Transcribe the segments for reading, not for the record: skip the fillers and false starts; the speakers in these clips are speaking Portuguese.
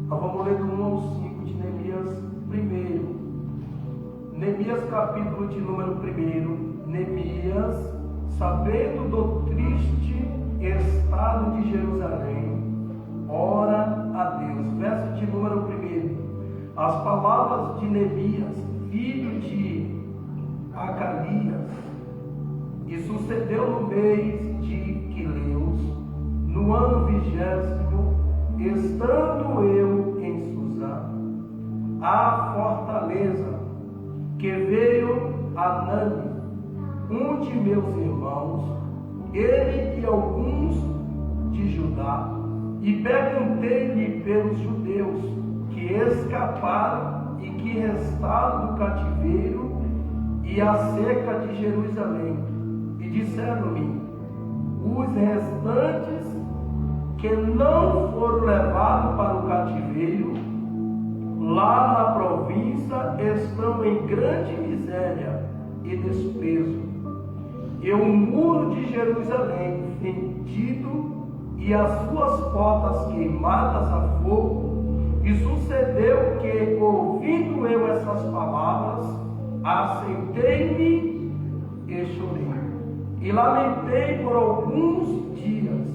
Nós vamos ler do 1 ao 5 de Neemias primeiro. Neemias capítulo de número 1. Neemias, sabendo do triste estado de Jerusalém, ora a Deus. Verso de número 1. As palavras de Neemias, filho de Acalias, e sucedeu no mês de Quileus, no ano 20º, estando eu em Suzã, a fortaleza, que veio Hanani, um de meus irmãos, ele e alguns de Judá, e perguntei-lhe pelos judeus que escaparam e que restaram do cativeiro e acerca de Jerusalém, e disseram-me: os restantes que não foram levados para o cativeiro lá na província estão em grande miséria e desprezo, e o muro de Jerusalém fendido e as suas portas queimadas a fogo. E sucedeu que, ouvindo eu essas palavras, assentei-me e chorei, e lamentei por alguns dias,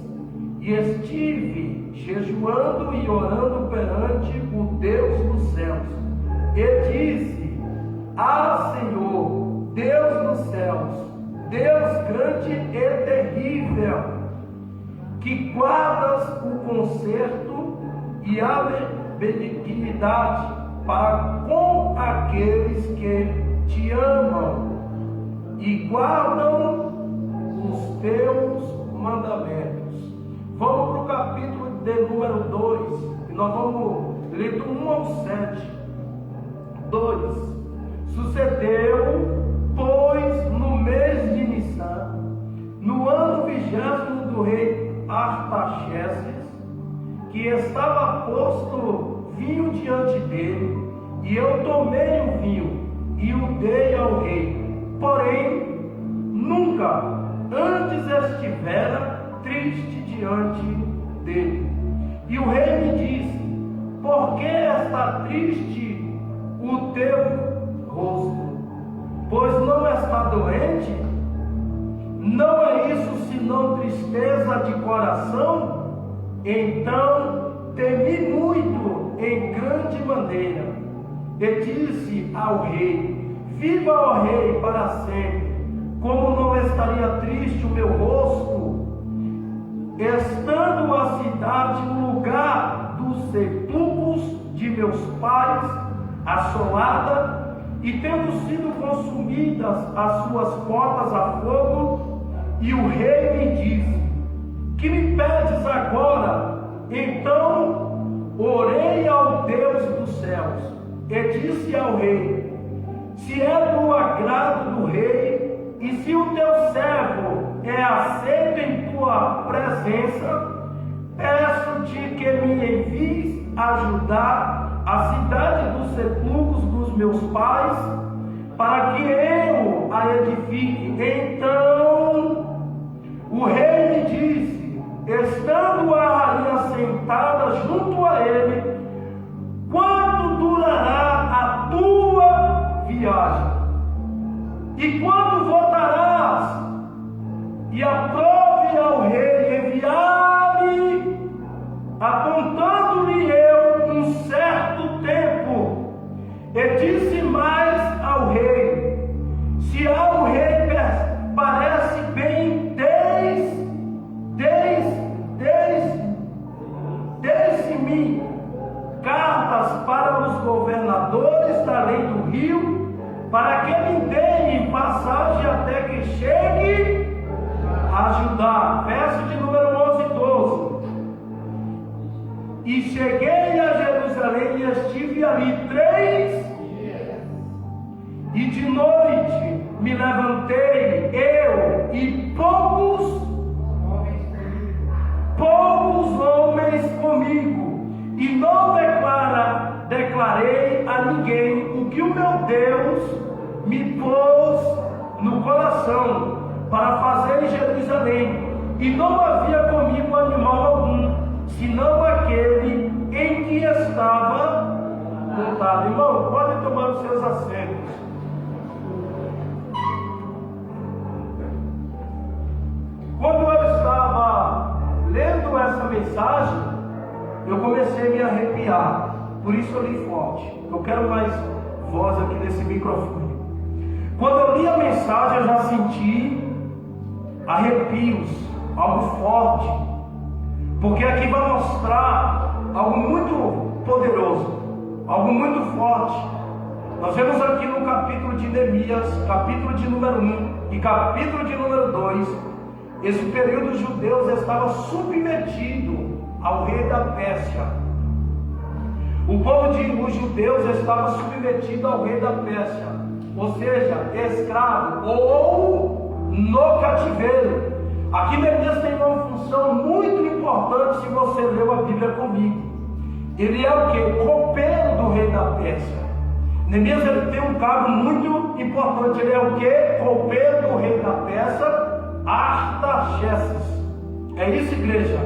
e estive jejuando e orando perante o Deus dos céus, e disse: ah, Senhor, Deus dos céus, Deus grande e terrível, que guardas o conserto e a benignidade para com aqueles que te amam e guardam os teus mandamentos. Vamos para o capítulo de número 2, e nós vamos ler do 1 ao 7. 2. Sucedeu, pois, no mês de Nissan, no ano 20º do rei Artaxerxes, que estava posto vinho diante dele, e eu tomei o vinho e o dei ao rei, porém nunca antes estivera triste diante dele. E o rei me disse: por que está triste o teu rosto? Pois não está doente? Não é isso senão tristeza de coração? Então temi muito em grande maneira, e disse ao rei: viva, ó rei, para sempre. Como não estaria triste o meu rosto, estando a cidade no lugar dos sepulcros de meus pais assolada, e tendo sido consumidas as suas portas a fogo? E o rei me disse: que me pedes agora? Então orei ao Deus dos céus, e disse ao rei: se é do agrado do rei, e se o teu servo é aceito em tua presença, peço-te que me envies ajudar a cidade dos sepulcros dos meus pais, para que eu a edifique. Então o rei me disse, estando a rainha sentada junto a ele: quanto durará a tua viagem? E quando voltarás? E aprove ao rei enviar-me, apontando-lhe eu um certo tempo. E disse mais ao rei: se ao rei parece bem, desde-me cartas para os governadores da lei do rio, para que me deem passagem até que chegue a Judá. Verso de número 11 e 12. E cheguei a Jerusalém e estive ali 3 dias. E de noite me levantei, eu e poucos homens comigo, e não declarei a ninguém o que o meu Deus me pôs no coração para fazer em Jerusalém. E não havia comigo animal algum, senão aquele em que está os seus assentos. Quando eu estava lendo essa mensagem, eu comecei a me arrepiar. Por isso eu li forte. Eu quero mais voz aqui nesse microfone. Quando eu li a mensagem, eu já senti arrepios, algo forte. Porque aqui vai mostrar algo muito poderoso, algo muito forte. Nós vemos aqui no capítulo de Neemias, capítulo de número 1 e capítulo de número 2, esse período os judeus estava submetido ao rei da Pérsia. Os judeus estavam submetidos ao rei da Pérsia, ou seja, escravo ou no cativeiro. Aqui Neemias tem uma função muito importante se você leu a Bíblia comigo. Ele é o que? Copeiro do rei da Pérsia. Neemias ele tem um cargo muito importante. Ele é o que? Copeiro do rei da Pérsia, Artaxerxes. É isso, igreja.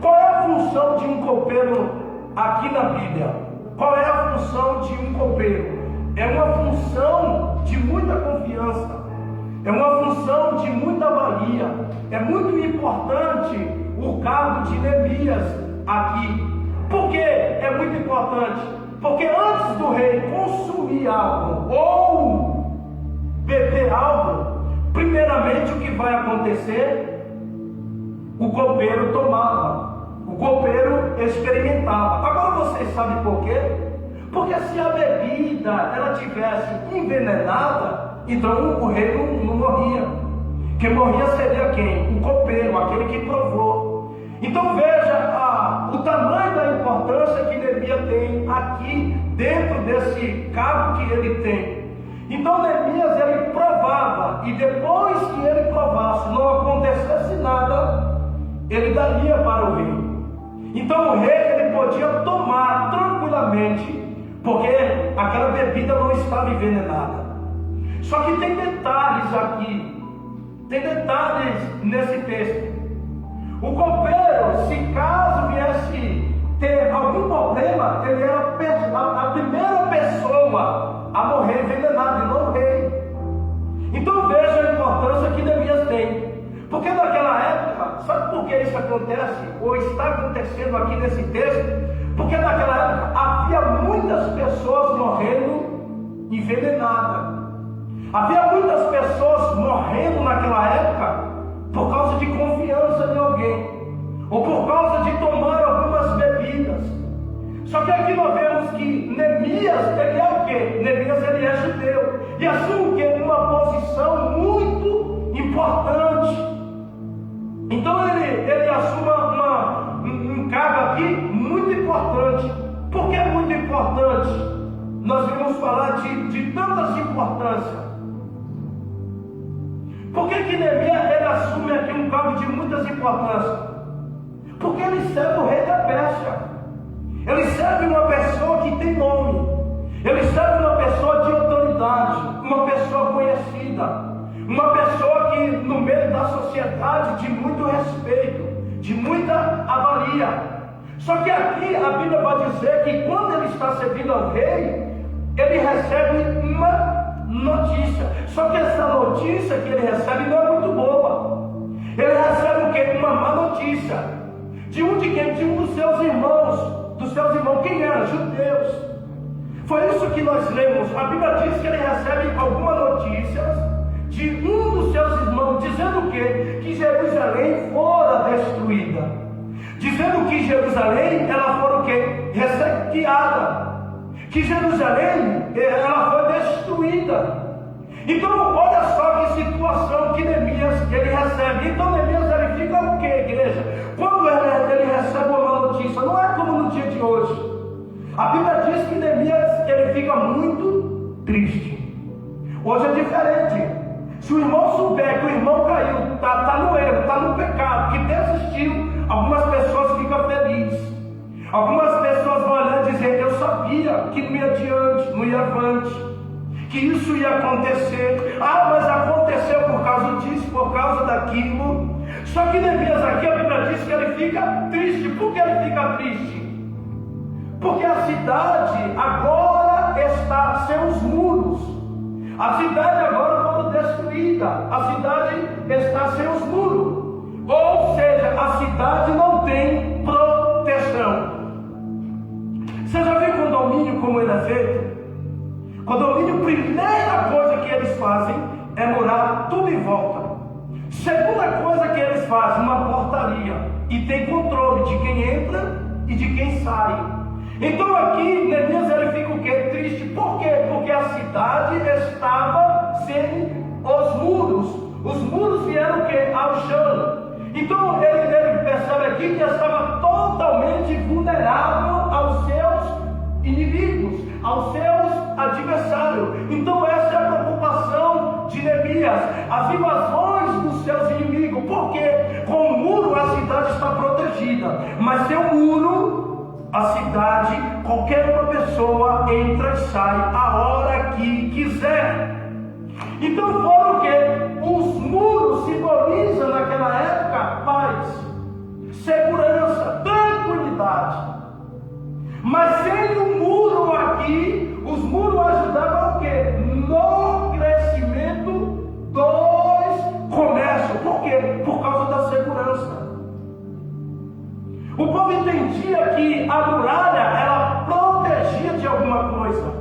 Qual é a função de um copeiro aqui na Bíblia? Qual é a função de um copeiro? É uma função de muita confiança. É uma função de muita valia. É muito importante o cargo de Neemias aqui. Por que é muito importante? Porque antes do rei consumir algo ou beber algo, primeiramente o que vai acontecer? O copeiro tomava, o copeiro experimentava. Agora vocês sabem por quê? Porque se a bebida ela tivesse envenenada, então o rei não morria. Quem morria seria quem? O copeiro, aquele que provou. Então veja o tamanho da importância que Neemias tem aqui dentro desse cargo que ele tem. Então Neemias ele provava, e depois que ele provasse, não acontecesse nada, ele daria para o rei. Então o rei ele podia tomar tranquilamente, porque aquela bebida não estava envenenada. Só que tem detalhes aqui, tem detalhes nesse texto. O copeiro, se caso viesse ter algum problema, ele era a primeira pessoa a morrer envenenado, e não o rei. Então veja a importância que Neemias tem. Porque naquela época, sabe por que isso acontece? Ou está acontecendo aqui nesse texto? Porque naquela época havia muitas pessoas morrendo envenenadas. Havia muitas pessoas morrendo naquela época por causa de confiança em alguém, ou por causa de tomar algumas bebidas. Só que aqui nós vemos que Neemias, ele é o quê? Neemias ele é judeu, e assume o quê? Uma posição muito importante. Então ele assume um cargo aqui muito importante. Por que é muito importante? Nós vamos falar de tantas importâncias. Por que Neemias ele assume aqui um cargo de muitas importâncias? Porque ele serve o rei da Pérsia. Ele serve uma pessoa que tem nome. Ele serve uma pessoa de autoridade, uma pessoa conhecida, uma pessoa que no meio da sociedade de muito respeito, de muita avalia. Só que aqui a Bíblia vai dizer que quando ele está servindo ao rei, ele recebe uma notícia. Só que essa notícia que ele recebe não é muito boa. Ele recebe o quê? Uma má notícia. De um de quem? De um dos seus irmãos. Dos seus irmãos. Quem eram? Judeus. Foi isso que nós lemos. A Bíblia diz que ele recebe algumas notícias de um dos seus irmãos, dizendo o quê? Que Jerusalém fora destruída. Dizendo que Jerusalém, ela fora o quê? Ressequiada. Que Jerusalém, ela foi destruída. Então, olha só que situação que Neemias, ele recebe. Então, Neemias, ele fica o quê, igreja? Quando ele recebe uma notícia, não é como no dia de hoje. A Bíblia diz que Neemias, ele fica muito triste. Hoje é diferente. Se o irmão souber que o irmão caiu, está no erro, está no pecado, que desistiu, algumas pessoas ficam felizes. Algumas pessoas vão olhar e dizer: eu sabia que não ia adiante, não ia avante, que isso ia acontecer. Ah, mas aconteceu por causa disso, por causa daquilo. Só que Neemias aqui, a Bíblia diz que ele fica triste. Por que ele fica triste? Porque a cidade agora está sem os A cidade agora foi destruída. A cidade está sem os muros. Ou seja, a cidade não tem proteção. Você já viu condomínio como ele é feito? Condomínio, a primeira coisa que eles fazem é murar tudo em volta. Segunda coisa que eles fazem, uma portaria. E tem controle de quem entra e de quem sai. Então aqui, Neemias, ele fica o quê? Triste. Por quê? Porque a cidade estava sem os muros. Os muros vieram o quê? Ao chão. Então ele percebe aqui que estava totalmente vulnerável aos seus inimigos, aos seus adversários. Então essa é a preocupação de Neemias, as invasões dos seus inimigos. Porque com o muro a cidade está protegida, mas sem o muro a cidade, qualquer uma pessoa entra e sai a hora que quiser. Então foram o que? Os muros simbolizam naquela época paz, segurança, tranquilidade. Mas sem o muro aqui, os muros ajudavam o quê? No crescimento dos comércios. Por quê? Por causa da segurança. O povo entendia que a muralha ela protegia de alguma coisa.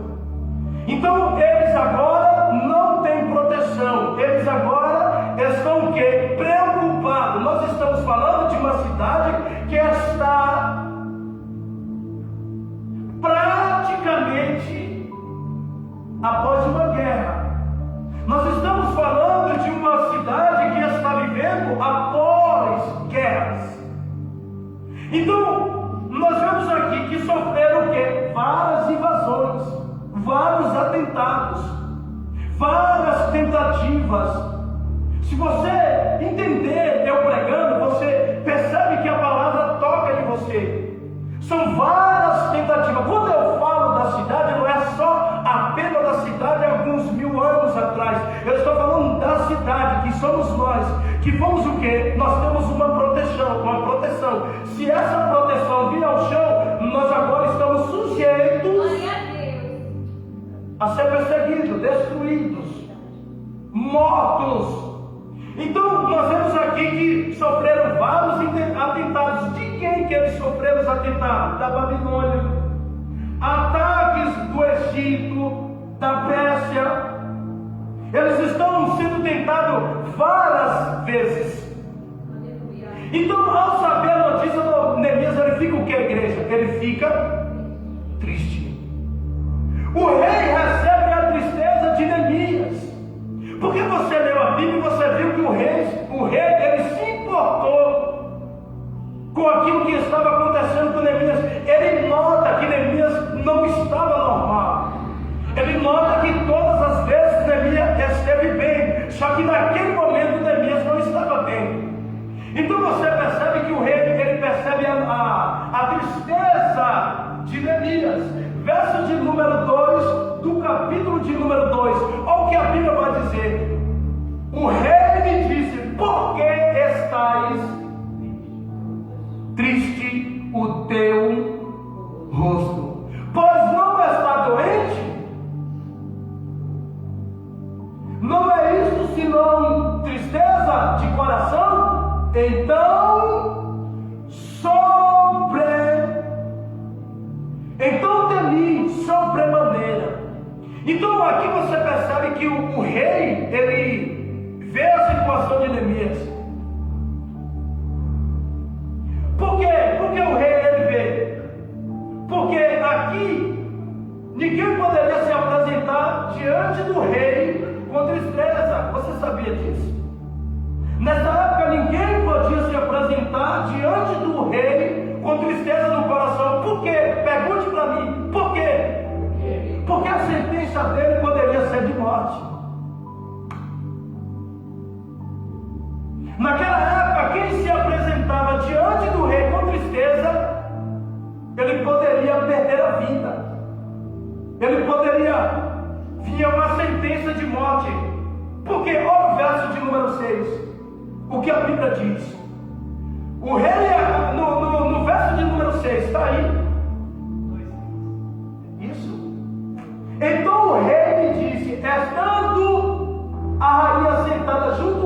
Então eles agora não têm proteção. Eles agora estão o quê? Preocupados. Nós estamos falando de uma cidade que está praticamente após uma guerra. Nós estamos falando de uma cidade que está vivendo após guerras. Então, nós vemos aqui que sofreram o quê? Várias invasões, vários atentados, várias tentativas. Se você entender eu pregando, você percebe que a palavra toca em você. São várias tentativas. Quando eu falo da cidade, não é só apenas da cidade alguns 1000 anos atrás. Eu estou falando da cidade, que somos nós, que fomos o quê? Nós temos uma proteção. Se essa proteção vir ao chão, nós agora estamos sujeitos a ser perseguidos, destruídos, mortos. Então nós vemos aqui que sofreram vários atentados. De quem que eles sofreram os atentados? Da Babilônia, ataques do Egito, da Pérsia. Eles estão sendo tentados várias vezes. Então, ao saber a notícia do Neemias, ele fica o que, igreja? Ele fica triste. O rei recebe a tristeza de Neemias. Porque você leu a Bíblia e você viu que o rei ele se importou com aquilo que estava acontecendo com Neemias. Ele nota que Neemias não estava normal. Ele nota que todas as vezes Neemias esteve bem, só que naquele momento Neemias não estava bem. Então você percebe que o rei ele percebe a tristeza de Neemias. Verso de número 2 do capítulo de número 2. Olha o que a Bíblia vai dizer. O rei me disse: por que estás triste o teu rosto? Pois não está doente? Não é isto senão tristeza de coração? Então temi sobremaneira. Então aqui você percebe que o rei, ele vê a situação de Neemias. Por quê? Porque o rei ele vê. Porque aqui ninguém poderia se apresentar diante do rei com tristeza. Você sabia disso? Nessa época ninguém podia se apresentar diante do rei com tristeza no coração. Por quê? Pergunte para mim. Por quê? Porque a sentença dele poderia ser de morte. Naquela época, quem se apresentava diante do rei com tristeza, ele poderia perder a vida. Ele poderia vir uma sentença de morte. Porque olha o verso de número 6. O que a Bíblia diz. O rei, no verso de número 6, está aí. Isso. Então o rei me disse: estando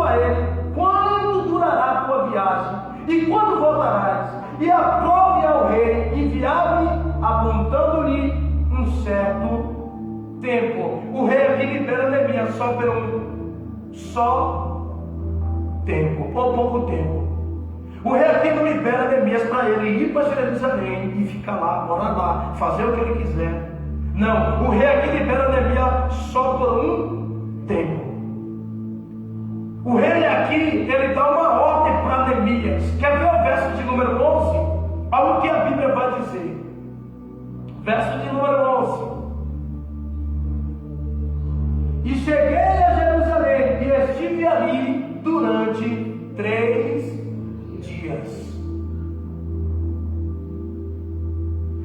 a ele: quando durará a tua viagem? E quando voltarás? E aprove ao rei enviar-me, apontando-lhe um certo tempo. O rei aqui libera Neemias só por tempo, ou pouco tempo. O rei aqui não libera Neemias para ele ir para Jerusalém e ficar lá, morar lá, fazer o que ele quiser. Não, o rei aqui libera Neemias só por um tempo. O rei aqui, ele dá uma ordem para Neemias. Quer ver o verso de número 11? Olha o que a Bíblia vai dizer. Verso de número 11. E cheguei a Jerusalém e estive ali durante 3 dias.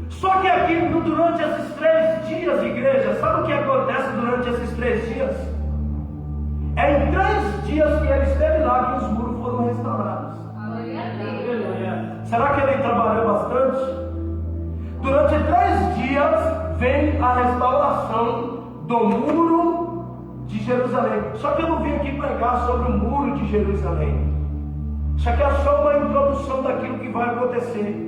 Só que aqui, durante esses 3 dias, igreja, sabe o que acontece durante esses 3 dias? É em 3 dias que ele esteve lá que os muros foram restaurados. Será que ele trabalhou bastante? Durante 3 dias vem a restauração do muro de Jerusalém. Só que eu não vim aqui pregar sobre o muro de Jerusalém. Isso aqui é só uma introdução daquilo que vai acontecer.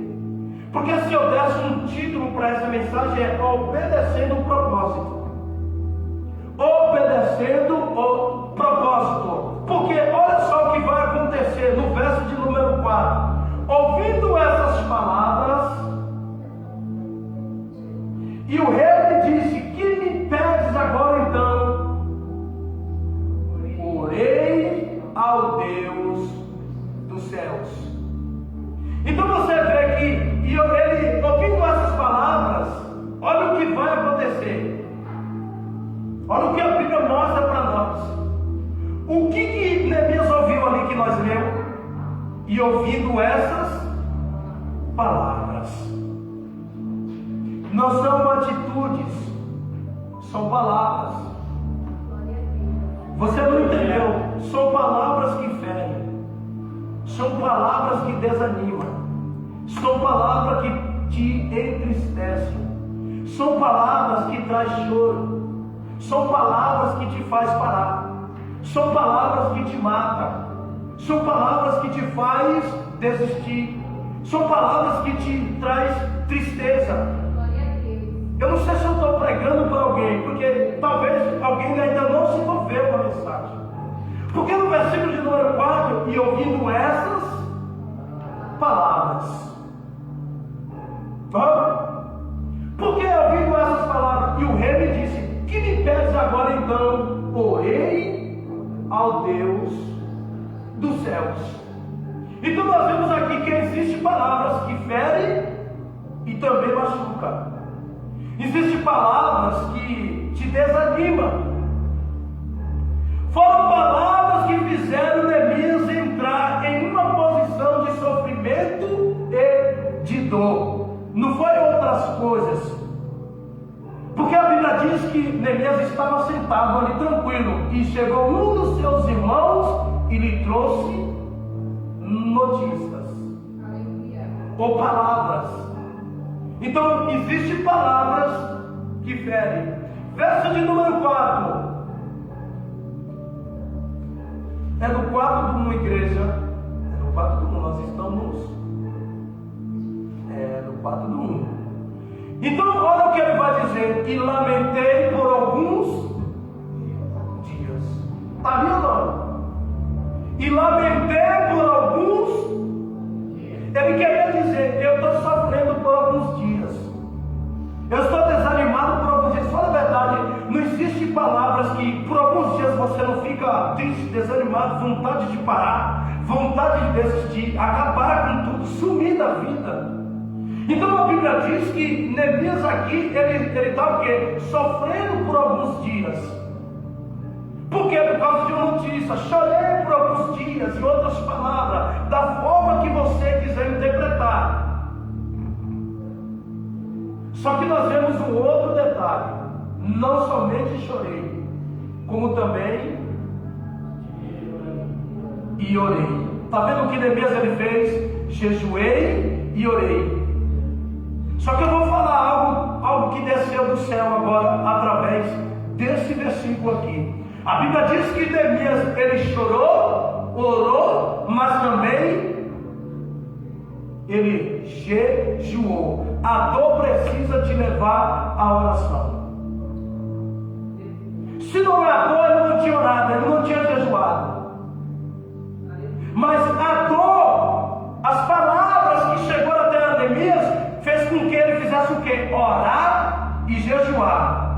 Porque se eu desse um título para essa mensagem, é obedecendo o propósito. Obedecendo o propósito. Porque olha só o que vai acontecer no verso de número 4. Ouvindo essas palavras, e o rei lhe disse: que me pedes agora então? Orei ao Deus dos céus. Então você vê que ele, ouvindo essas palavras, olha o que vai acontecer. Olha o que a Bíblia mostra para nós. O que Neemias ouviu ali que nós lemos? E ouvindo essas palavras. Não são atitudes, são palavras. Você não entendeu? São palavras que ferem. São palavras que desanimam. São palavras que te entristecem. São palavras que trazem choro. São palavras que te faz parar. São palavras que te matam. São palavras que te faz desistir. São palavras que te traz tristeza. Eu não sei se eu estou pregando para alguém, porque talvez alguém ainda não se envolveu com a mensagem. Porque no versículo de número 4, e ouvindo essas palavras. Porque ouvindo essas palavras, e o rei me disse: que me pedes agora então? Orei ao Deus dos céus. Então nós vemos aqui que existem palavras que ferem e também machucam. Existem palavras que te desanimam. Foram palavras que fizeram Neemias entrar em uma posição de sofrimento e de dor. Não foi outras coisas. Porque a Bíblia diz que Neemias estava sentado ali tranquilo, e chegou um dos seus irmãos e lhe trouxe notícias ou palavras. Então existem palavras que ferem. Verso de número 4. É no quarto de uma igreja. É no quarto do 1. Nós estamos. É no quarto do 1. Então, olha o que ele vai dizer: e lamentei por alguns dias. Está ali ou não? E lamentei por alguns. Ele queria dizer: eu estou sofrendo por alguns dias. Eu estou desanimado por alguns dias. Fala a verdade, não existem palavras que por alguns dias você não fica triste, desanimado, vontade de parar, vontade de desistir, acabar com tudo, sumir da vida. Então a Bíblia diz que Neemias aqui, ele está o quê? Sofrendo por alguns dias. Por quê? Por causa de uma notícia. Chorei por alguns dias, em outras palavras, da forma que você quiser interpretar. Só que nós vemos um outro detalhe. Não somente chorei, como também e orei. Está vendo o que Neemias ele fez? Jejuei e orei. Só que eu vou falar algo que desceu do céu agora, através desse versículo aqui. A Bíblia diz que Neemias ele chorou orou, mas também ele jejuou. A dor precisa te levar à oração. Se não é a dor, ele não tinha orado, ele não tinha jejuado. Mas a dor, as palavras que chegou até Neemias, fez com que ele fizesse o quê? Orar e jejuar.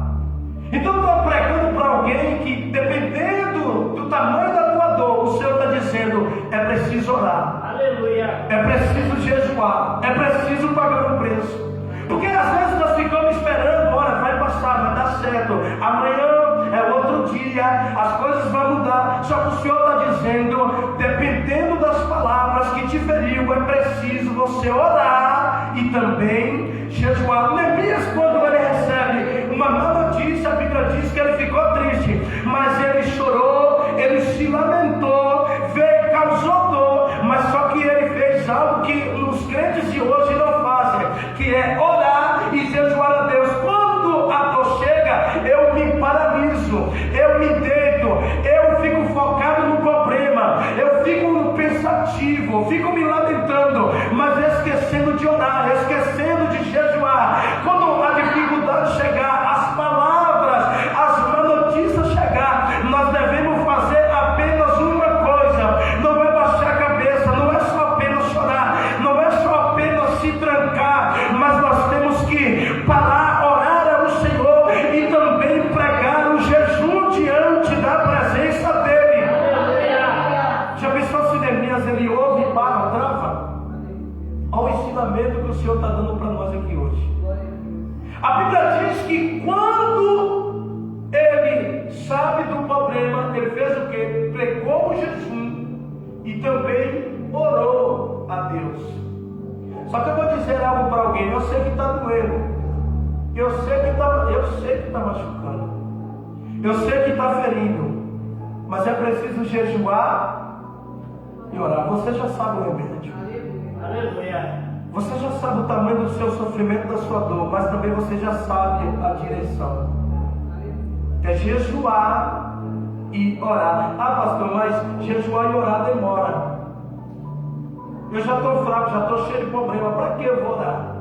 Então estou pregando para alguém que, dependendo do tamanho da tua dor, o Senhor está dizendo: é preciso orar. Aleluia. É preciso jejuar. É preciso pagar um preço. Porque às vezes nós ficamos esperando: olha, vai passar, vai dar certo, amanhã é outro dia, as coisas vão mudar. Só que o Senhor está dizendo, dependendo das palavras que te feriu, é preciso você orar e também jejuar. Neemias, quando ele recebe uma má notícia, a Bíblia diz que ele ficou triste, mas ele chorou, ele se lamentou, veio, causou dor, mas só que ele fez algo que os crentes de hoje não fazem, que é orar e jejuar a Deus. Quando a dor chega, eu me paraliso, eu me deito, eu fico focado no problema, eu fico pensativo, eu fico me lamentando, mas esquecendo de orar, esquecendo de jejuar. Quando a dificuldade chegar, as palavras, as má notícias chegar, nós devemos fazer apenas uma coisa: não é baixar a cabeça, não é só apenas chorar, não é só apenas se trancar, mas nós temos que parar, orar ao Senhor e também pregar o jejum diante da presença dele. Já pensou se Neemias ele ouve e para, trava? Olha o ensinamento que o Senhor está dando para nós aqui hoje. A Bíblia diz que quando ele sabe do problema, ele fez o quê? Pregou o jejum e também orou a Deus. Só que eu vou dizer algo para alguém: eu sei que está doendo, eu sei que está machucando, eu sei que está ferindo, mas é preciso jejuar e orar. Você já sabe o remédio. Aleluia. Você já sabe o tamanho do seu sofrimento, da sua dor, mas também você já sabe a direção. É jejuar e orar. Ah, pastor, mas jejuar e orar demora. Eu já estou fraco, já estou cheio de problema. Para que eu vou orar?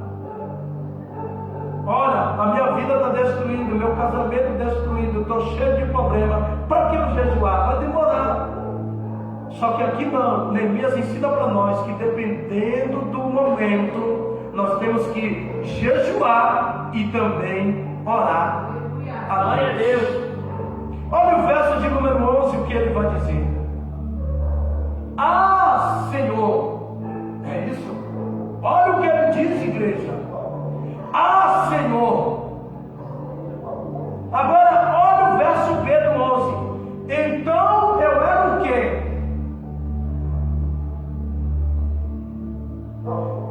Olha, a minha vida está destruída, meu casamento destruído, estou cheio de problema. Para que eu jejuar? Vai demorar. Só que aqui não. Neemias ensina para nós que, dependendo do momento, nós temos que jejuar e também orar a Deus. Olha o verso de número 11, o que ele vai dizer: ah, Senhor, é isso? Olha o que ele diz, igreja. Ah, Senhor. Agora, olha o verso B do 11. Então eu era o quê?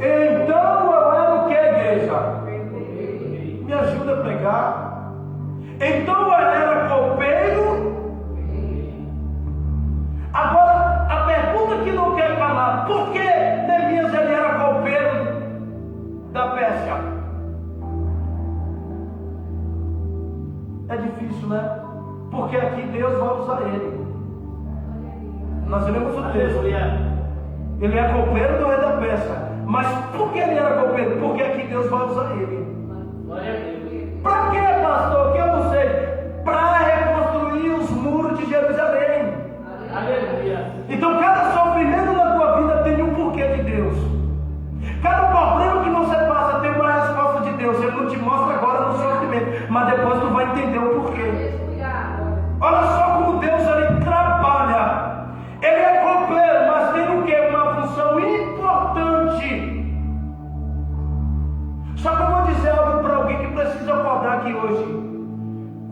Então eu era o que, igreja? Me ajuda a pregar. Então eu era copeiro. Agora, a pergunta que não quer calar: por que Neemias ele era copeiro da Pérsia? É difícil, né? Porque aqui Deus vai usar ele. Nós lemos o texto. Ele é copeiro do rei da Pérsia. Mas por que ele era copeiro? Porque aqui Deus vai usar ele. Para que, pastor? Que eu não sei. Para reconstruir os muros de Jerusalém. Aleluia. Então cada sofrimento na tua vida tem um porquê de Deus. Cada problema que você passa tem uma resposta de Deus. Ele não te mostra agora no sofrimento, mas depois tu vai entender o porquê. Olha só como Deus ele trabalha. Ele é copeiro, mas tem o quê? Uma função importante. Só que eu vou dizer algo para alguém que precisa acordar aqui hoje.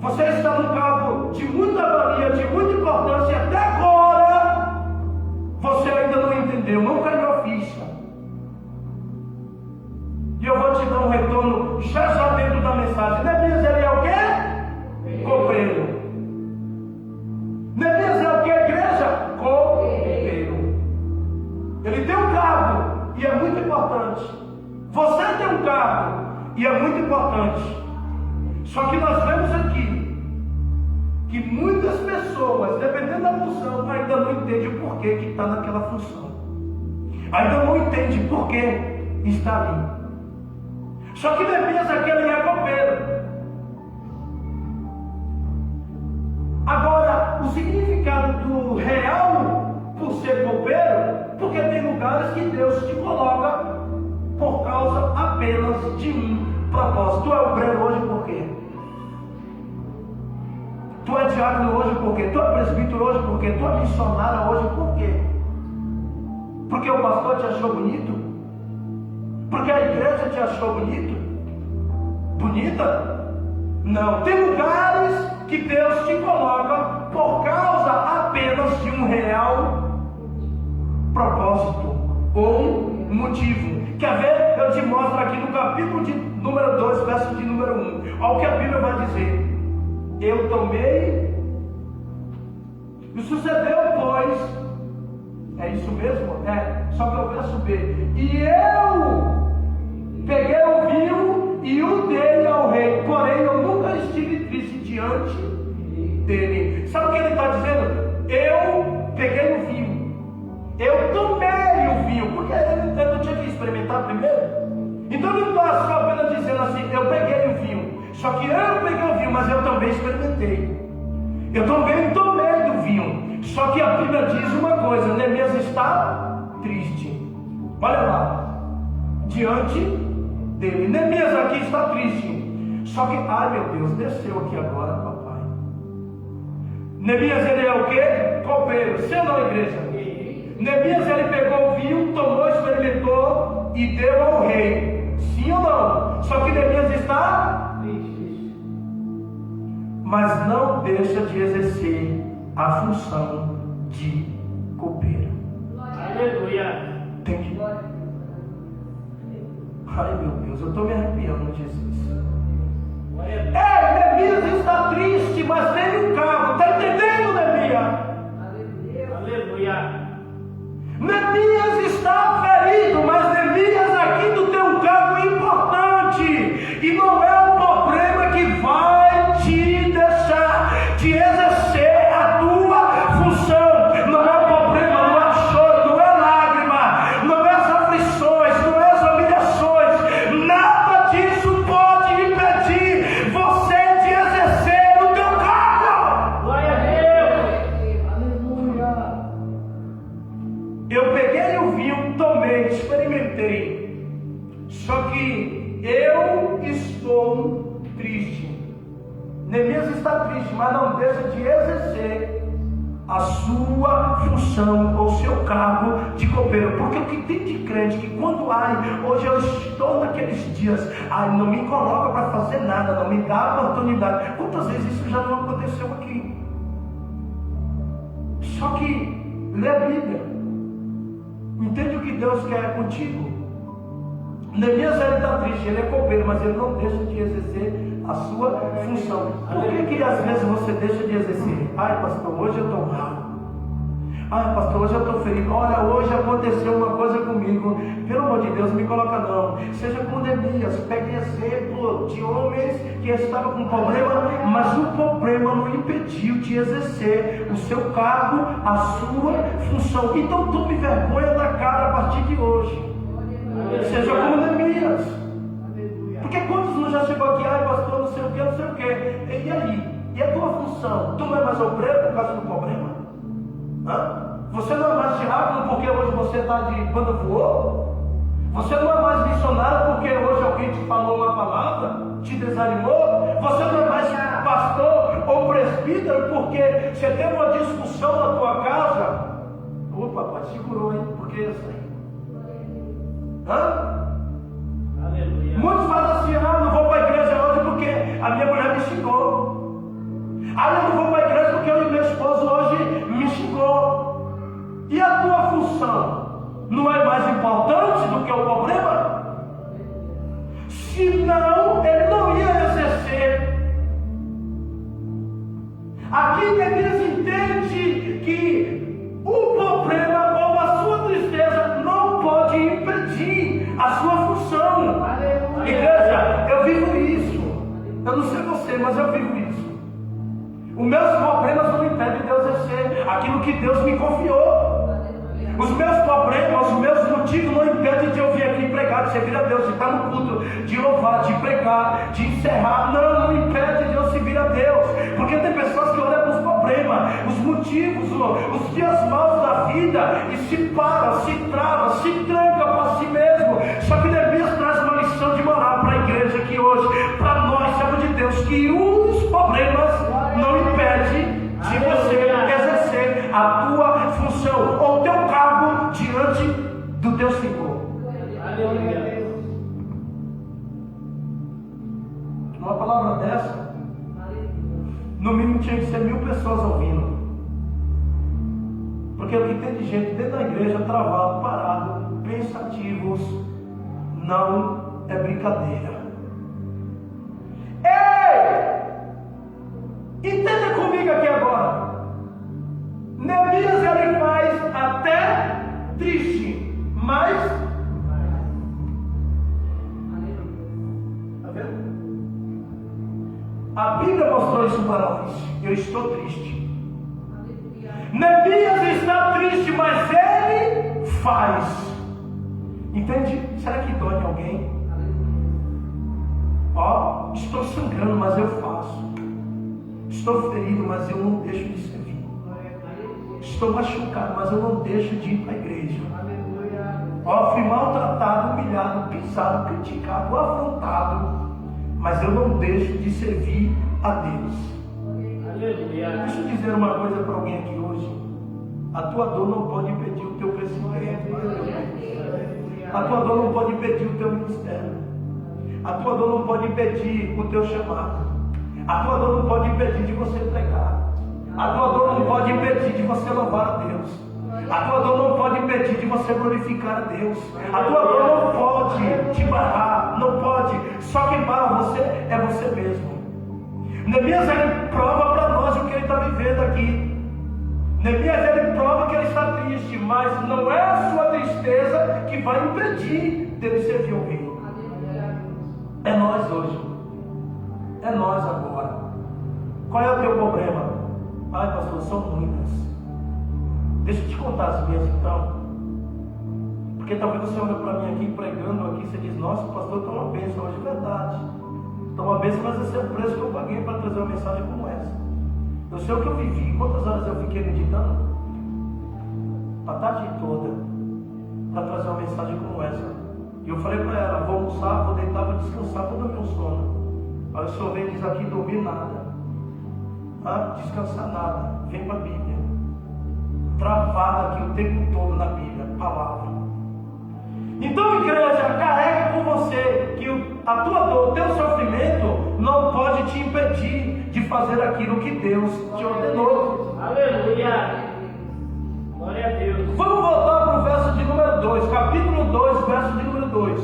Você está num campo de muita valia, de muita importância, e até agora você ainda não entendeu, não caiu a ficha. E eu vou te dar um retorno já dentro da mensagem. Neemias ele é o quê? Copeiro. Neemias é o que, igreja? Copeiro. Ele tem um cargo e é muito importante. Você tem um cargo e é muito importante. Só que nós vemos aqui que muitas pessoas, dependendo da função, ainda não entendem o porquê que está naquela função. Ainda não entende por que está ali. Só que Neemias aquele é copeiro. Agora, o significado do real por ser copeiro, porque tem lugares que Deus te coloca por causa apenas de um propósito. Tu é obreiro hoje por quê? Tu é diácono hoje por quê? Tu é presbítero hoje por quê? Tu é missionária hoje por quê? Porque o pastor te achou bonito? Porque a igreja te achou bonito? Bonita? Não. Tem lugares que Deus te coloca por causa apenas de um real propósito ou um motivo. Quer ver? Eu te mostro aqui no capítulo de número 2, verso de número 1. Olha o que a Bíblia vai dizer. Eu tomei, e sucedeu, pois, é isso mesmo? É, só que o verso B. E eu peguei o vinho e o dei ao rei, porém eu nunca estive triste diante dele. Sabe o que ele está dizendo? Eu peguei o vinho, eu tomei o vinho, porque ele não tinha que experimentar primeiro. Então ele não está só apenas dizendo assim, eu peguei o vinho. Só que eu peguei o vinho, mas eu também experimentei. Eu também tomei do vinho. Só que a Bíblia diz uma coisa: Neemias está triste. Olha lá, diante dele. Neemias aqui está triste. Só que, ai meu Deus, desceu aqui agora, papai. Neemias, ele é o quê? Copeiro. Sim ou não, igreja? Neemias, ele pegou o vinho, tomou, experimentou e deu ao rei. Sim ou não? Só que Neemias está mas não deixa de exercer a função de copeiro. Aleluia. Tem que... Ai meu Deus, eu estou me arrepiando, Jesus. Neemias está triste, mas tem um cargo. Está entendendo, Neemias? Aleluia. Neemias está ferido, mas Neemias aqui tu tem um cargo importante. E não é um problema que vai te deixar de exercer a tua função. Não é um problema, não é choro, não é lágrima, não é as aflições, não é as humilhações. Nada disso pode impedir você de exercer o teu cargo. Glória a Deus. Aleluia. Eu peguei o vinho, tomei, experimentei. Só que eu estou triste. Neemias está triste, mas não deixa de exercer a sua função ou seu cargo de copeiro. Porque o que tem de crente que quando hoje eu estou naqueles dias, não me coloca para fazer nada, não me dá oportunidade. Quantas vezes isso já não aconteceu aqui? Só que lê a Bíblia, entende o que Deus quer contigo. Neemias, ele está triste, ele é copeiro, mas ele não deixa de exercer a sua função. Por que às vezes você deixa de exercer? Ai pastor, hoje eu estou mal. Ai pastor, hoje eu estou ferido. Olha, hoje aconteceu uma coisa comigo. Pelo amor de Deus, me coloca não. Seja como Neemias, pegue exemplo de homens que estavam com problema, mas o problema não impediu de exercer o seu cargo, a sua função. Então tome vergonha na cara a partir de hoje. Seja como Neemias. Porque quantos não já chegou aqui, ai pastor, não sei o que, não sei o que. E aí? E a tua função? Tu não é mais obreiro por causa do problema? Você não é mais diácono porque hoje você está de banda voou? Você não é mais missionário porque hoje alguém te falou uma palavra, te desanimou? Você não é mais pastor ou presbítero porque você teve uma discussão na tua casa? Ô papai, segurou, hein? Porque isso aí. Aleluia. Muitos falam assim, não vou para a igreja hoje porque a minha mulher me xingou. Eu não vou para a igreja porque o meu esposo hoje me xingou. E a tua função não é mais importante do que o problema? Senão ele não ia exercer. Aqui Neemias entende que o problema ou a sua tristeza não pode impedir a sua função. Aleluia. Igreja, eu vivo isso. Eu não sei você, mas eu vivo isso. Os meus problemas não impedem de eu exercer aquilo que Deus me confiou. Os meus problemas, os meus motivos não impedem de eu vir aqui pregar, de servir a Deus, de estar no culto, de louvar, de pregar, de encerrar. Não impede de eu servir a Deus. Porque tem pessoas que olham para os problemas, os motivos, os dias maus da vida e se para, se trava, se tranca para si mesmo. Só que Neemias traz uma lição de moral para a igreja aqui hoje, para nós, servos de Deus, que os problemas não impedem de você exercer a tua função ou o teu cargo diante do teu Senhor. Aleluia. Uma palavra dessa, no mínimo tinha que ser 1000 pessoas ouvindo. Porque o que tem de gente dentro da igreja travado, parado, pensativos, não é brincadeira. Ei! Entenda comigo aqui agora. Neemias ele faz até triste, mas tá vendo? A Bíblia mostrou isso para nós. Eu estou triste. Neemias está triste, mas ele faz. Entende? Será que dói em alguém? Ó, estou sangrando, mas eu faço. Estou ferido, mas eu não deixo de servir. Estou machucado, mas eu não deixo de ir para a igreja. Ó, fui maltratado, humilhado, pisado, criticado, afrontado, mas eu não deixo de servir a Deus. Deixa eu dizer uma coisa para alguém aqui hoje. A tua dor não pode impedir o teu crescimento. A tua dor não pode impedir o teu ministério. A tua dor não pode impedir o teu chamado. A tua dor não pode impedir de você pregar. A tua dor não pode impedir de você louvar a Deus. A tua dor não pode impedir de você glorificar a Deus. A tua dor não pode te barrar. Não pode. Só quem barra você é você mesmo. Neemias ele prova para nós o que ele está vivendo aqui. Neemias ele prova que ele está triste, mas não é a sua tristeza que vai impedir dele servir o rei. É nós hoje. É nós agora. Qual é o teu problema? Ai, pastor, são muitas. Deixa eu te contar as minhas então. Porque talvez você olhe para mim aqui pregando aqui, você diz, nossa, pastor, está uma bênção hoje, é verdade. Está uma bênção, mas esse é o preço que eu paguei para trazer uma mensagem como essa. Eu sei o que eu vivi, quantas horas eu fiquei meditando? A tarde toda, para trazer uma mensagem como essa. E eu falei para ela, vou almoçar, vou deitar, vou descansar, vou dormir um sono. Aí o Senhor vem e diz aqui, dormir nada. Descansar nada. Vem para a Bíblia. Travada aqui o tempo todo na Bíblia, palavra. Então, igreja, carrega com você que a tua dor, o teu sofrimento não pode te impedir de fazer aquilo que Deus te ordenou. Aleluia. Glória a Deus. Vamos voltar para o verso de número 2, capítulo 2, verso de número 2.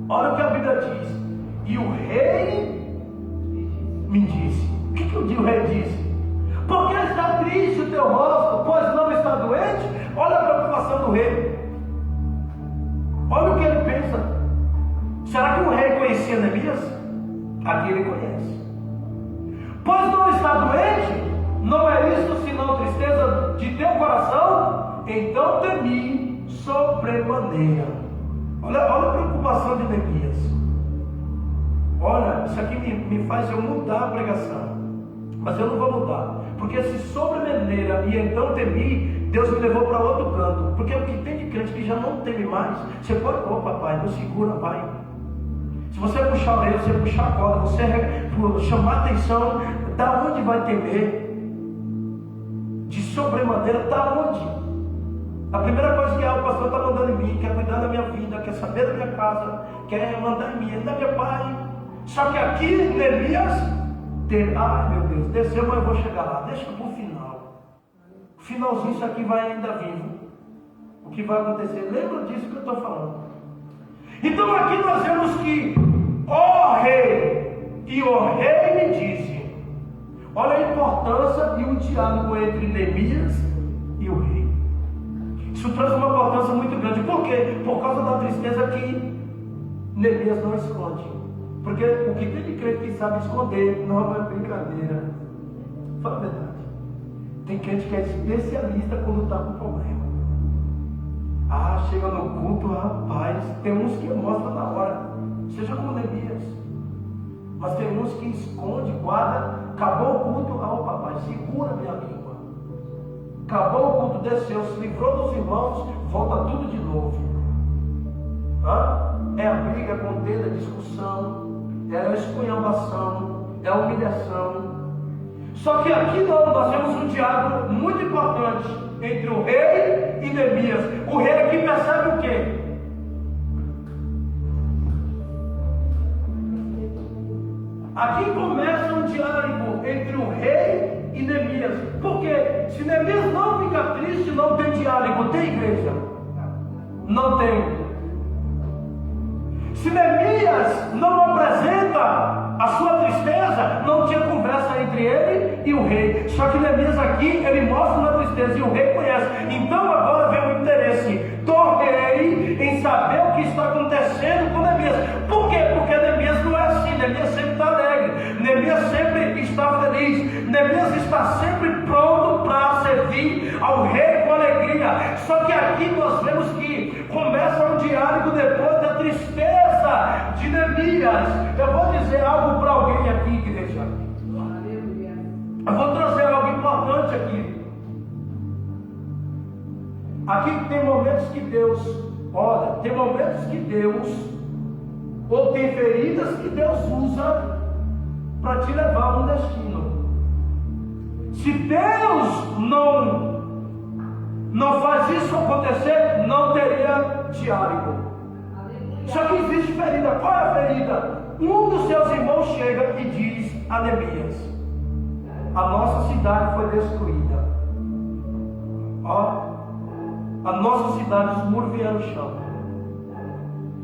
Olha o que a Bíblia diz. E o rei me disse. O que o rei disse? Porque está triste o teu rosto, pois não está doente? Olha a preocupação do rei. Olha o que ele pensa. Será que o rei conhecia Neemias? Aqui ele conhece. Pois não está doente? Não é isso senão tristeza de teu coração? Então temi sobremaneira. Olha a preocupação de Neemias. Olha, isso aqui me faz eu mudar a pregação. Mas eu não vou mudar. Porque se sobremaneira e então temi, Deus me levou para outro canto. Porque o que tem de crente que já não teme mais, você pode, papai, não segura, vai. Se você puxar a orelha, você puxar a corda, você chamar a atenção, da onde vai temer? De sobremaneira, da onde? A primeira coisa que o pastor está mandando em mim, quer cuidar da minha vida, quer saber da minha casa, quer mandar em mim, ele não é meu pai. Só que aqui, Neemias, ai meu Deus, desceu, mas eu vou chegar lá, deixa para o final. O finalzinho, isso aqui vai ainda vivo. O que vai acontecer? Lembra disso que eu estou falando. Então aqui nós vemos que o rei, e o rei me disse. Olha a importância e o diálogo entre Neemias e o rei. Isso traz uma importância muito grande. Por quê? Por causa da tristeza que Neemias não esconde. Porque o que tem de crente que sabe esconder não é brincadeira. Fala a verdade. Tem gente que é especialista quando está com problema. Chega no culto, rapaz, tem uns que mostram na hora, seja como Neemias. Mas tem uns que esconde, guarda. Acabou o culto, papai, segura minha língua. Acabou o culto, desceu, se livrou dos irmãos, volta tudo de novo. É a briga, a contenda, a discussão, é a esculhambação, é a humilhação. Só que aqui nós temos um diálogo muito importante entre o rei e Neemias. O rei aqui percebe o quê? Aqui começa um diálogo entre o rei e Neemias. Porque se Neemias não fica triste, não tem diálogo. Tem igreja? Não tem. Se Neemias não apresenta a sua tristeza, não tinha conversa entre ele e o rei. Só que Neemias aqui, ele mostra uma tristeza e o rei conhece. Então agora vem o interesse do rei em saber o que está acontecendo com Neemias. Por quê? Porque Neemias não é assim. Neemias sempre está alegre, Neemias sempre está feliz, Neemias está sempre pronto para servir ao rei com alegria. Só que aqui nós vemos que começa um diálogo depois da tristeza de Neemias. Eu vou dizer algo para alguém aqui, igreja. Eu vou trazer algo importante aqui. Aqui tem momentos que Deus, tem momentos que Deus, ou tem feridas que Deus usa para te levar a um destino. Se Deus não faz isso acontecer, não teria diálogo. Só que existe ferida. Qual é a ferida? Um dos seus irmãos chega e diz a Neemias: a nossa cidade foi destruída. A nossa cidade, os muros vieram no chão.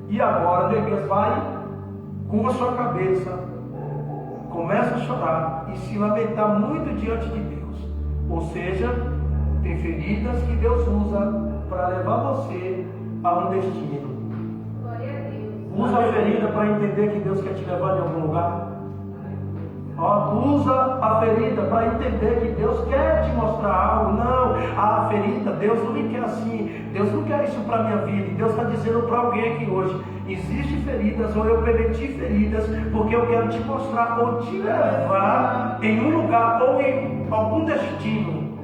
E agora Neemias vai, curva sua cabeça, começa a chorar e se lamentar muito diante de Deus. Ou seja, tem feridas que Deus usa para levar você a um destino. Usa a ferida para entender que Deus quer te levar em algum lugar. Usa a ferida para entender que Deus quer te mostrar algo. Não, a ferida, Deus não me quer assim. Deus não quer isso para a minha vida. Deus está dizendo para alguém aqui hoje: existem feridas, ou eu permiti feridas, porque eu quero te mostrar ou te levar em um lugar ou em algum destino.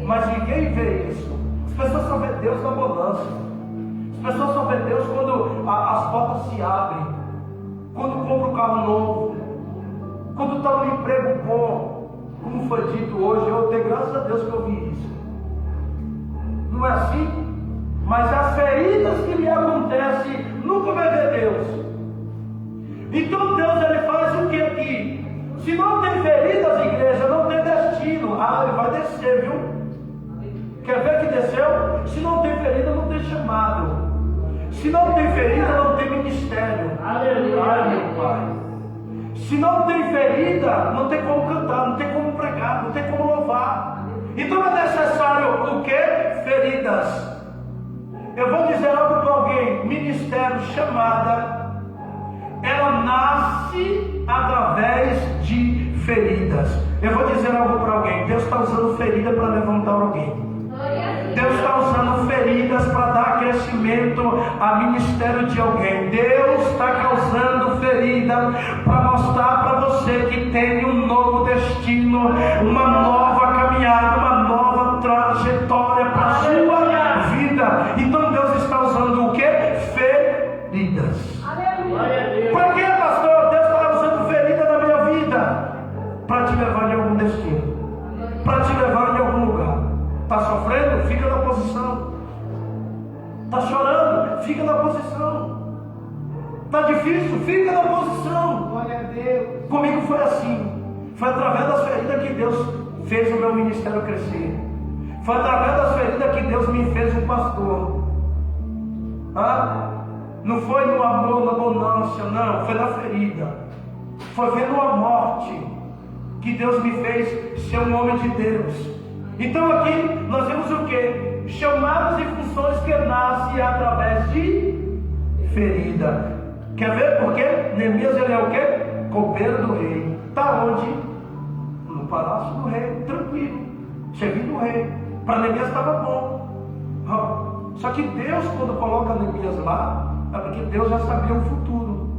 Mas ninguém vê isso. As pessoas só vê Deus na bonança. As pessoas só vê Deus quando as portas se abrem, quando compra um carro novo, quando está no emprego bom. Como foi dito hoje, eu tenho graças a Deus que eu vi isso. Não é assim? Mas as feridas que lhe acontecem, nunca vai ver Deus. Então Deus, ele faz o que aqui? Se não tem feridas, igreja, não tem destino. Ele vai descer, viu? Quer ver que desceu? Se não tem ferida, não tem chamado. Se não tem ferida, não tem ministério. Aleluia, meu Pai. Se não tem ferida, não tem como cantar, não tem como pregar, não tem como louvar. Então é necessário o que? Feridas. Eu vou dizer algo para alguém: ministério, chamada, ela nasce através de feridas. Eu vou dizer algo para alguém: Deus está usando ferida para levantar alguém. Deus está usando feridas para dar crescimento a ministério de alguém. Deus está causando ferida para mostrar para você que tem um novo destino, uma nova caminhada, uma nova trajetória para a sua vida. Então Deus está usando o que? Feridas. Por que, pastor? Deus está usando ferida na minha vida para te levar em algum destino, para te levar em algum lugar. Está sofrendo? Fica na posição. Está chorando? Fica na posição. Está difícil? Fica na posição. Glória a Deus. Comigo foi assim. Foi através das feridas que Deus fez o meu ministério crescer. Foi através das feridas que Deus me fez um pastor. Não foi no amor, na bonança, não. Foi na ferida. Foi vendo a morte que Deus me fez ser um homem de Deus. Então aqui nós vemos o que? Chamados e funções que nascem através de ferida. Quer ver por quê? Neemias, ele é o quê? Copeiro do rei. Está onde? No palácio do do rei, tranquilo, tinha vindo o rei. Para Neemias estava bom. Só que Deus, quando coloca Neemias lá, é porque Deus já sabia o futuro.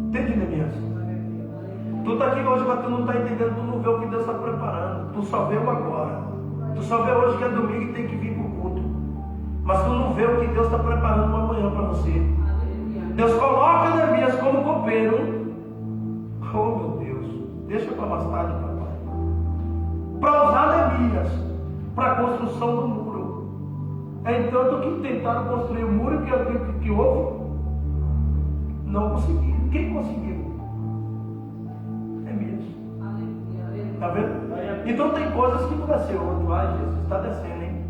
Entende, Neemias? Tu está aqui hoje, mas tu não está entendendo, tu não vê o que Deus está preparando. Tu só vê o agora. Tu só vê hoje que é domingo e tem que vir para o culto. Mas tu não vê o que Deus está preparando para amanhã para você. Deus coloca Neemias como copeiro. Oh meu Deus, deixa para mais tarde, papai. Para usar Neemias para a construção do muro. Entanto que tentaram construir o muro que houve, não conseguiram. Quem conseguiu? Neemias. Está vendo? Então tem coisas que não vai ser outro. Ai, Jesus, está descendo, hein?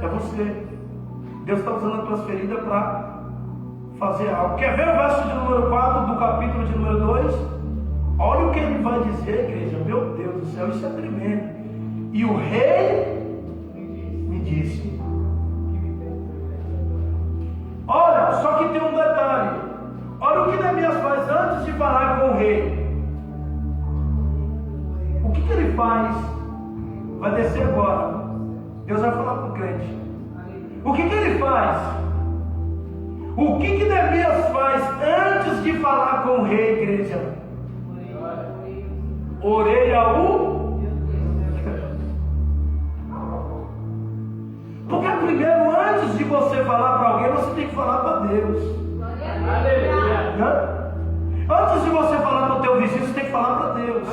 É você. Deus está usando as tuas feridas para fazer algo. Quer ver o verso de número 4 do capítulo de número 2? Olha o que ele vai dizer, igreja. Meu Deus do céu, isso é tremendo. E o rei me disse. Olha, só que tem um detalhe. Olha o que Neemias faz antes de falar com o rei. O que ele faz? Vai descer agora. Deus vai falar com o crente. O que ele faz? O que Neemias faz antes de falar com o rei, igreja? Orelha Porque primeiro, antes de você falar para alguém, você tem que falar para Deus. Aleluia. Antes de você falar para o teu vizinho, você tem que falar para Deus.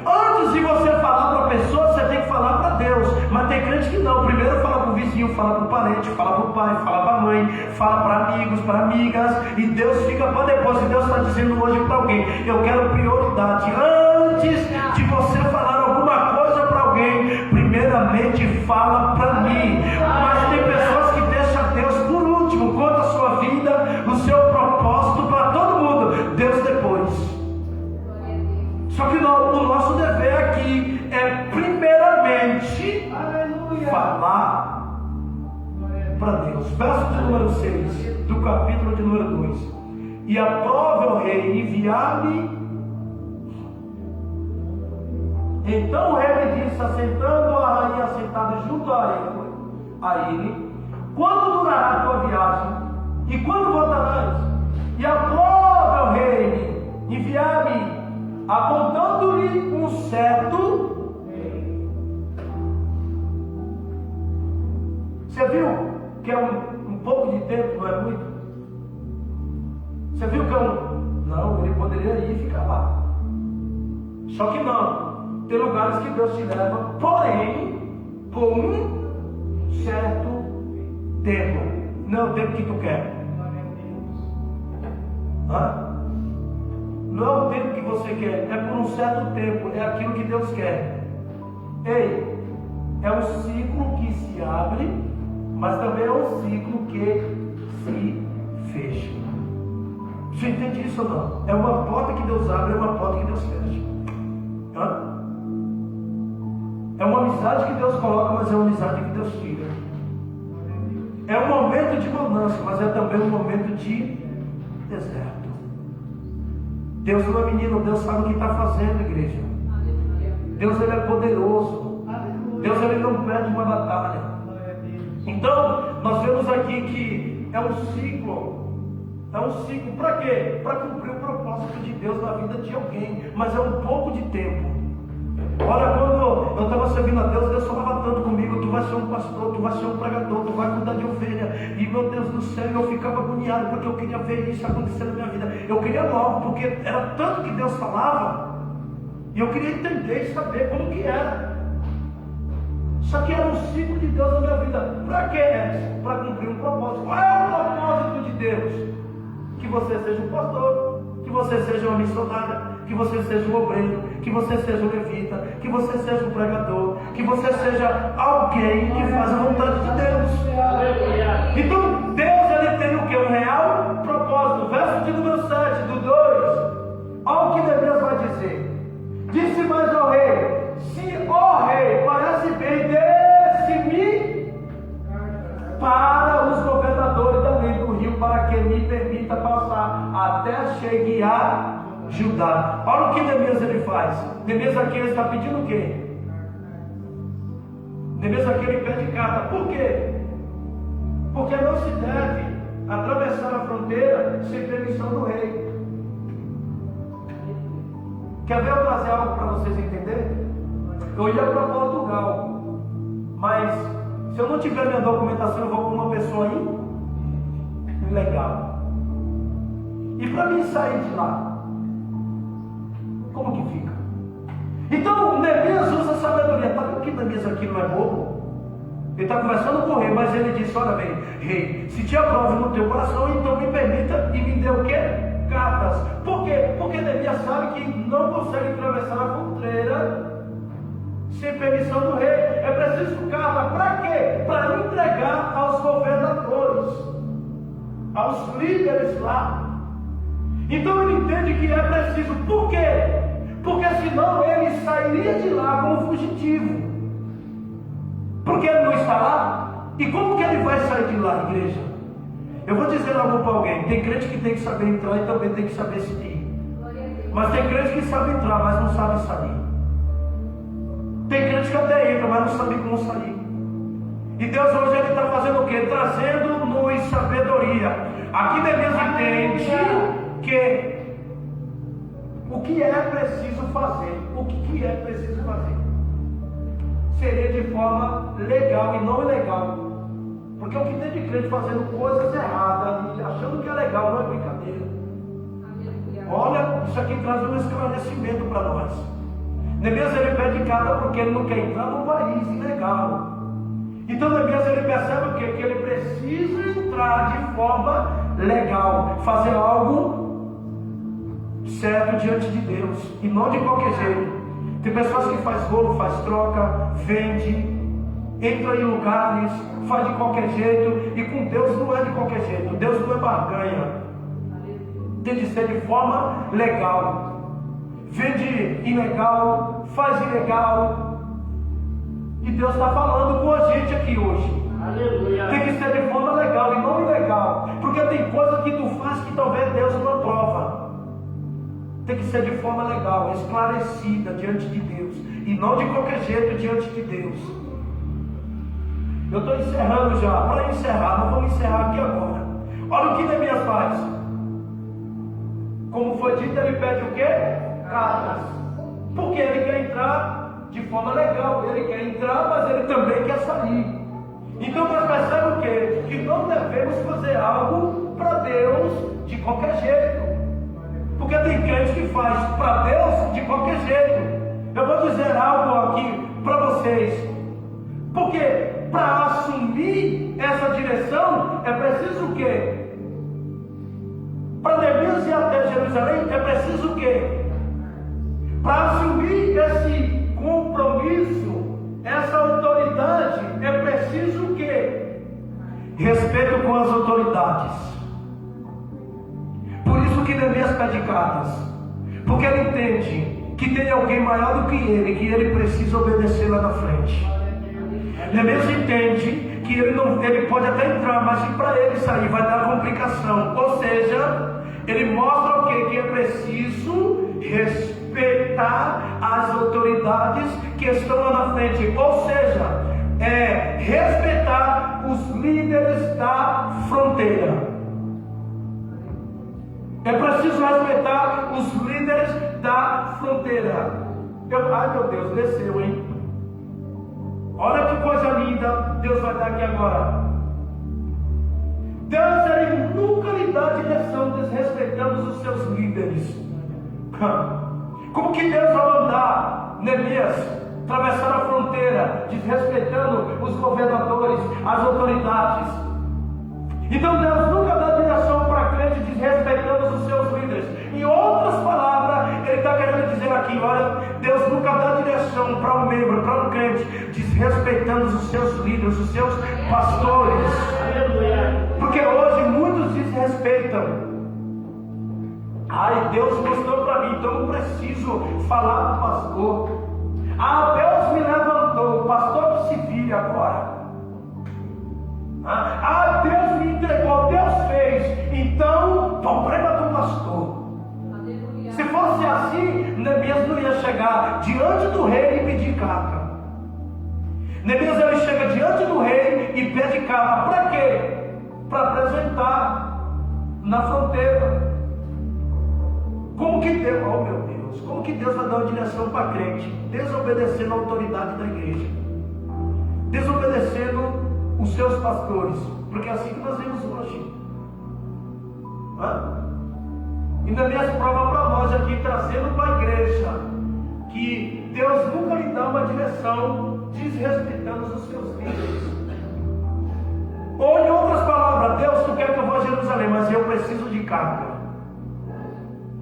Antes de você falar para a pessoa, você tem que falar para Deus. Mas tem crente que não. Primeiro fala para o vizinho, fala para o parente, fala para o pai, fala para a mãe, fala para amigos, para amigas. E Deus fica para depois. E Deus está dizendo hoje para alguém: eu quero prioridade. Antes de você falar alguma coisa para alguém, primeiramente fala para mim. Mas tem pessoas que deixam Deus por último. Conta a sua vida, o seu propósito para todo mundo. Deus depois. Só que o nosso dever aqui é primeiramente falar para Deus. Verso de número 6 do capítulo de número 2. E aprove o rei enviar-me. Então o rei me disse, assentando a rainha assentada junto a ele, quando durará a tua viagem? E quando voltarás? E aprove o rei enviar-me, apontando-lhe um cetro. Você viu que é um pouco de tempo, não é muito? Você viu que é não, ele poderia ir e ficar lá. Só que não. Tem lugares que Deus te leva, porém, por um certo tempo. Não é o tempo que tu quer. Não é o tempo que você quer, é por um certo tempo, é aquilo que Deus quer. Ei, é um ciclo que se abre, mas também é um ciclo que se fecha. Você entende isso ou não? É uma porta que Deus abre, é uma porta que Deus fecha. É uma amizade que Deus coloca, mas é uma amizade que Deus tira. É um momento de bonança, mas é também um momento de deserto. Deus não é menino, Deus sabe o que está fazendo, igreja. Deus, ele é poderoso. Deus, ele não perde uma batalha. Então, nós vemos aqui que é um ciclo. É um ciclo para quê? Para cumprir o propósito de Deus na vida de alguém. Mas é um pouco de tempo. Olha, quando eu estava servindo a Deus, Deus falava tanto comigo: tu vai ser um pastor, tu vai ser um pregador, tu vai cuidar de ovelha. E meu Deus do céu, eu ficava agoniado porque eu queria ver isso acontecer na minha vida. Eu queria logo, porque era tanto que Deus falava, e eu queria entender e saber como que era. Só que era um ciclo de Deus na minha vida. Para quê? Para cumprir um propósito. Qual é o propósito de Deus? Que você seja um pastor, que você seja uma missionária, que você seja um obreiro, que você seja um levita, que você seja um pregador, que você seja alguém que faz a vontade de Deus. Então Deus, ele tem o que? Um real propósito. Verso de número 7 do 2. Olha o que Deus vai dizer. Disse mais ao rei: se, ó rei, parece bem, desce-me para os governadores da lei do rio, para que me permita passar até chegue a Judá. Olha o que Neemias ele faz. Neemias aqui ele está pedindo o quê? Neemias aqui ele pede carta. Por quê? Porque não se deve atravessar a fronteira sem permissão do rei. Quer ver eu trazer algo para vocês entenderem? Eu ia para Portugal, mas se eu não tiver minha documentação, eu vou com uma pessoa ilegal. E para mim sair de lá, como que fica? Então Neemias usa a sabedoria. Está vendo que Neemias aqui não é bobo? Ele está conversando com o rei, mas ele disse: olha bem, rei, se te aprove no teu coração, então me permita e me dê o quê? Cartas. Por quê? Porque Neemias sabe que não consegue atravessar a fronteira sem permissão do rei. É preciso carta. Para quê? Para entregar aos governadores, aos líderes lá. Então ele entende que é preciso. Por quê? Porque senão ele sairia de lá como fugitivo. Porque ele não está lá. E como que ele vai sair de lá, igreja? Eu vou dizer algo para alguém. Tem crente que tem que saber entrar e também tem que saber sair. Mas tem crente que sabe entrar, mas não sabe sair. Tem crente que até entra, mas não sabe como sair. E Deus hoje ele está fazendo o quê? Trazendo-nos sabedoria. Aqui Neemias entende que o que é preciso fazer, o que é preciso fazer, seria de forma legal e não ilegal. Porque o que tem de crente fazendo coisas erradas e achando que é legal não é brincadeira. Olha, isso aqui traz um esclarecimento para nós. Neemias ele pede carta porque ele não quer entrar num país ilegal. Então Neemias ele percebe o quê? Que ele precisa entrar de forma legal, fazer algo certo diante de Deus e não de qualquer jeito. Tem pessoas que faz rolo, faz troca, vende, entra em lugares, faz de qualquer jeito, e com Deus não é de qualquer jeito. Deus não é barganha. Tem de ser de forma legal. Vende ilegal, faz ilegal. E Deus está falando com a gente aqui hoje. Aleluia. Tem que ser de forma legal e não ilegal. Porque tem coisa que tu faz que talvez Deus não aprova. Tem que ser de forma legal, esclarecida diante de Deus. E não de qualquer jeito diante de Deus. Eu estou encerrando já. Para encerrar, nós vamos encerrar aqui agora. Olha o que Neemias faz. Como foi dito, ele pede o quê? Cartas. Porque ele quer entrar de forma legal. Ele quer entrar, mas ele também quer sair. Então nós percebemos o quê? Que não devemos fazer algo para Deus de qualquer jeito. Porque tem crente que faz para Deus de qualquer jeito. Eu vou dizer algo aqui para vocês. Porque para assumir essa direção é preciso o quê? Para Neemias ir até Jerusalém é preciso o quê? Para assumir esse compromisso, essa autoridade, é preciso o quê? Respeito com as autoridades. Por isso que Neemias pede cartas, porque ele entende que tem alguém maior do que ele precisa obedecer lá na frente. Neemias entende que ele pode até entrar, mas se para ele sair vai dar complicação. Ou seja, ele mostra o quê? Que é preciso respeitar as autoridades que estão lá na frente. Ou seja, respeitar os líderes da fronteira. É preciso respeitar os líderes da fronteira. Ai meu Deus, desceu, hein? Olha que coisa linda Deus vai dar aqui agora. Deus ele nunca lhe dá direção desrespeitando os seus líderes. Como que Deus vai mandar Neemias atravessar a fronteira desrespeitando os governadores, as autoridades? Então Deus nunca dá direção para crente desrespeitando os seus líderes. Em outras palavras, ele está querendo dizer aqui, olha, Deus nunca dá direção para um membro, para um crente, desrespeitando os seus líderes, os seus pastores. Porque hoje muitos desrespeitam. Ai, Deus mostrou para mim, então eu preciso falar do pastor. Ah, Deus me levantou, o pastor que se vire agora. Ah, Deus me entregou, Deus fez. Então, problema do pastor. Se fosse chegar diante do rei e pedir carta. Neemias ele chega diante do rei e pede carta. Para quê? Para apresentar na fronteira. Como que Deus, oh meu Deus, como que Deus vai dar uma direção para crente desobedecendo a autoridade da igreja, desobedecendo os seus pastores? Porque é assim que nós vemos hoje. E Neemias prova para nós aqui, trazendo para a igreja, que Deus nunca lhe dá uma direção desrespeitando os seus líderes. Ou em outras palavras, Deus, tu quer que eu vá a Jerusalém, mas eu preciso de carga.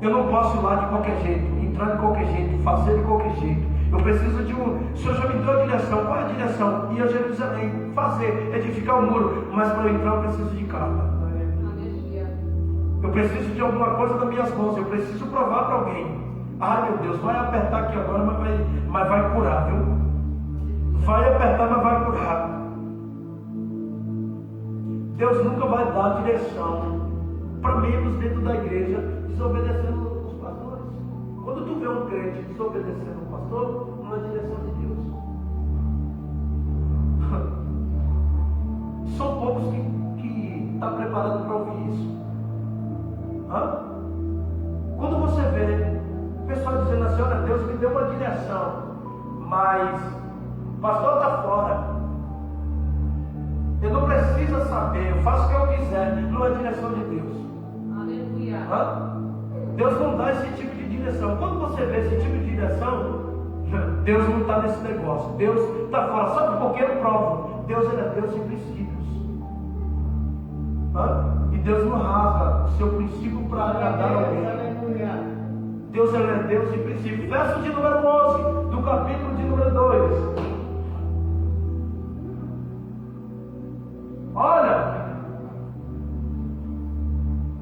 Eu não posso ir lá de qualquer jeito, entrar de qualquer jeito, fazer de qualquer jeito. Eu preciso de um... O Senhor já me deu a direção. Qual é a direção? Ir a Jerusalém, fazer, edificar o muro. Mas para eu entrar eu preciso de carga. Eu preciso de alguma coisa nas minhas mãos. Eu preciso provar para alguém. Ah, meu Deus, vai apertar aqui agora, mas vai curar, viu? Vai apertar, mas vai curar. Deus nunca vai dar direção para membros dentro da igreja desobedecendo os pastores. Quando tu vê um crente desobedecendo o pastor, não é direção de Deus. São poucos que estão preparados para ouvir isso. Quando você vê o pessoal dizendo assim, olha, Deus me deu uma direção, mas o pastor está fora, ele não precisa saber, eu faço o que eu quiser, não é direção de Deus. Aleluia. Deus não dá esse tipo de direção. Quando você vê esse tipo de direção, Deus não está nesse negócio, Deus está fora. Sabe por que eu provo? Deus ele é Deus de princípios. E Deus não rasga o seu princípio para agradar alguém. Deus ele é Deus de princípios. Verso de número 11 do capítulo de número 2. Olha,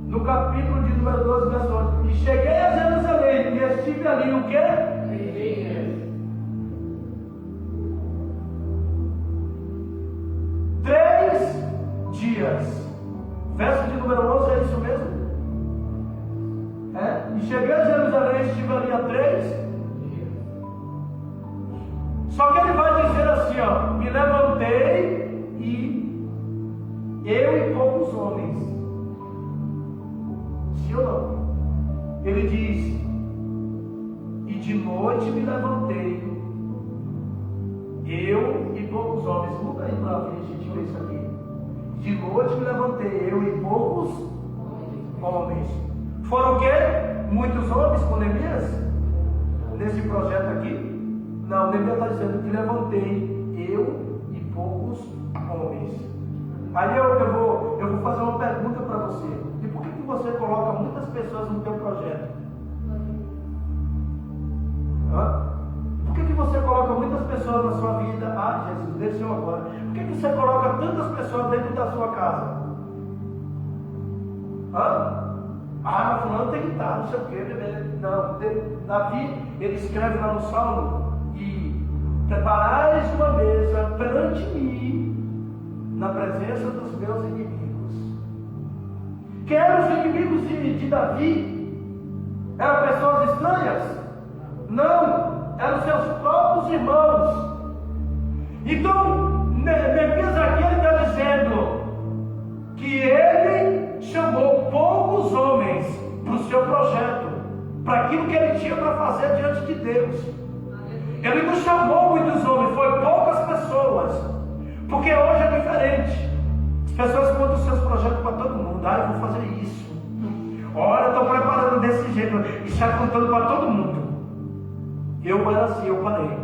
no capítulo de número 12, verso 11. E cheguei a Jerusalém e estive ali o quê? 3 dias. Verso de número 11, é isso mesmo? E cheguei a Jerusalém e estive ali há 3 dias. Só que ele vai dizer assim, ó, me levantei e eu e poucos homens. Sim ou não? Ele diz, e de noite me levantei, eu e poucos homens. Muda aí para a gente ver isso aqui. De noite me levantei, eu e poucos homens. Foram o quê? Muitos homens com Neemias? Nesse projeto aqui? Não, Neemias está dizendo que levantei, eu e poucos homens. Aí eu vou fazer uma pergunta para você. E por que você coloca muitas pessoas no teu projeto? Por que você coloca muitas pessoas na sua vida? Ah, Jesus, desceu agora. Por que você coloca tantas pessoas dentro da sua casa? Mas fulano tem que estar, não sei o quê. Não, Davi, ele escreve lá no Salmo, e preparais uma mesa perante mim, na presença dos meus inimigos. Quem eram os inimigos de Davi? Eram pessoas estranhas? Não, eram seus próprios irmãos. Então, Neemias aqui ele está dizendo que ele chamou poucos homens para o seu projeto, para aquilo que ele tinha para fazer diante de Deus. Ele não chamou muitos homens, foi poucas pessoas, porque hoje é diferente. As pessoas contam os seus projetos para todo mundo. Eu vou fazer isso. Olha, eu estou preparando desse jeito, e sai contando para todo mundo. Eu era assim, eu parei.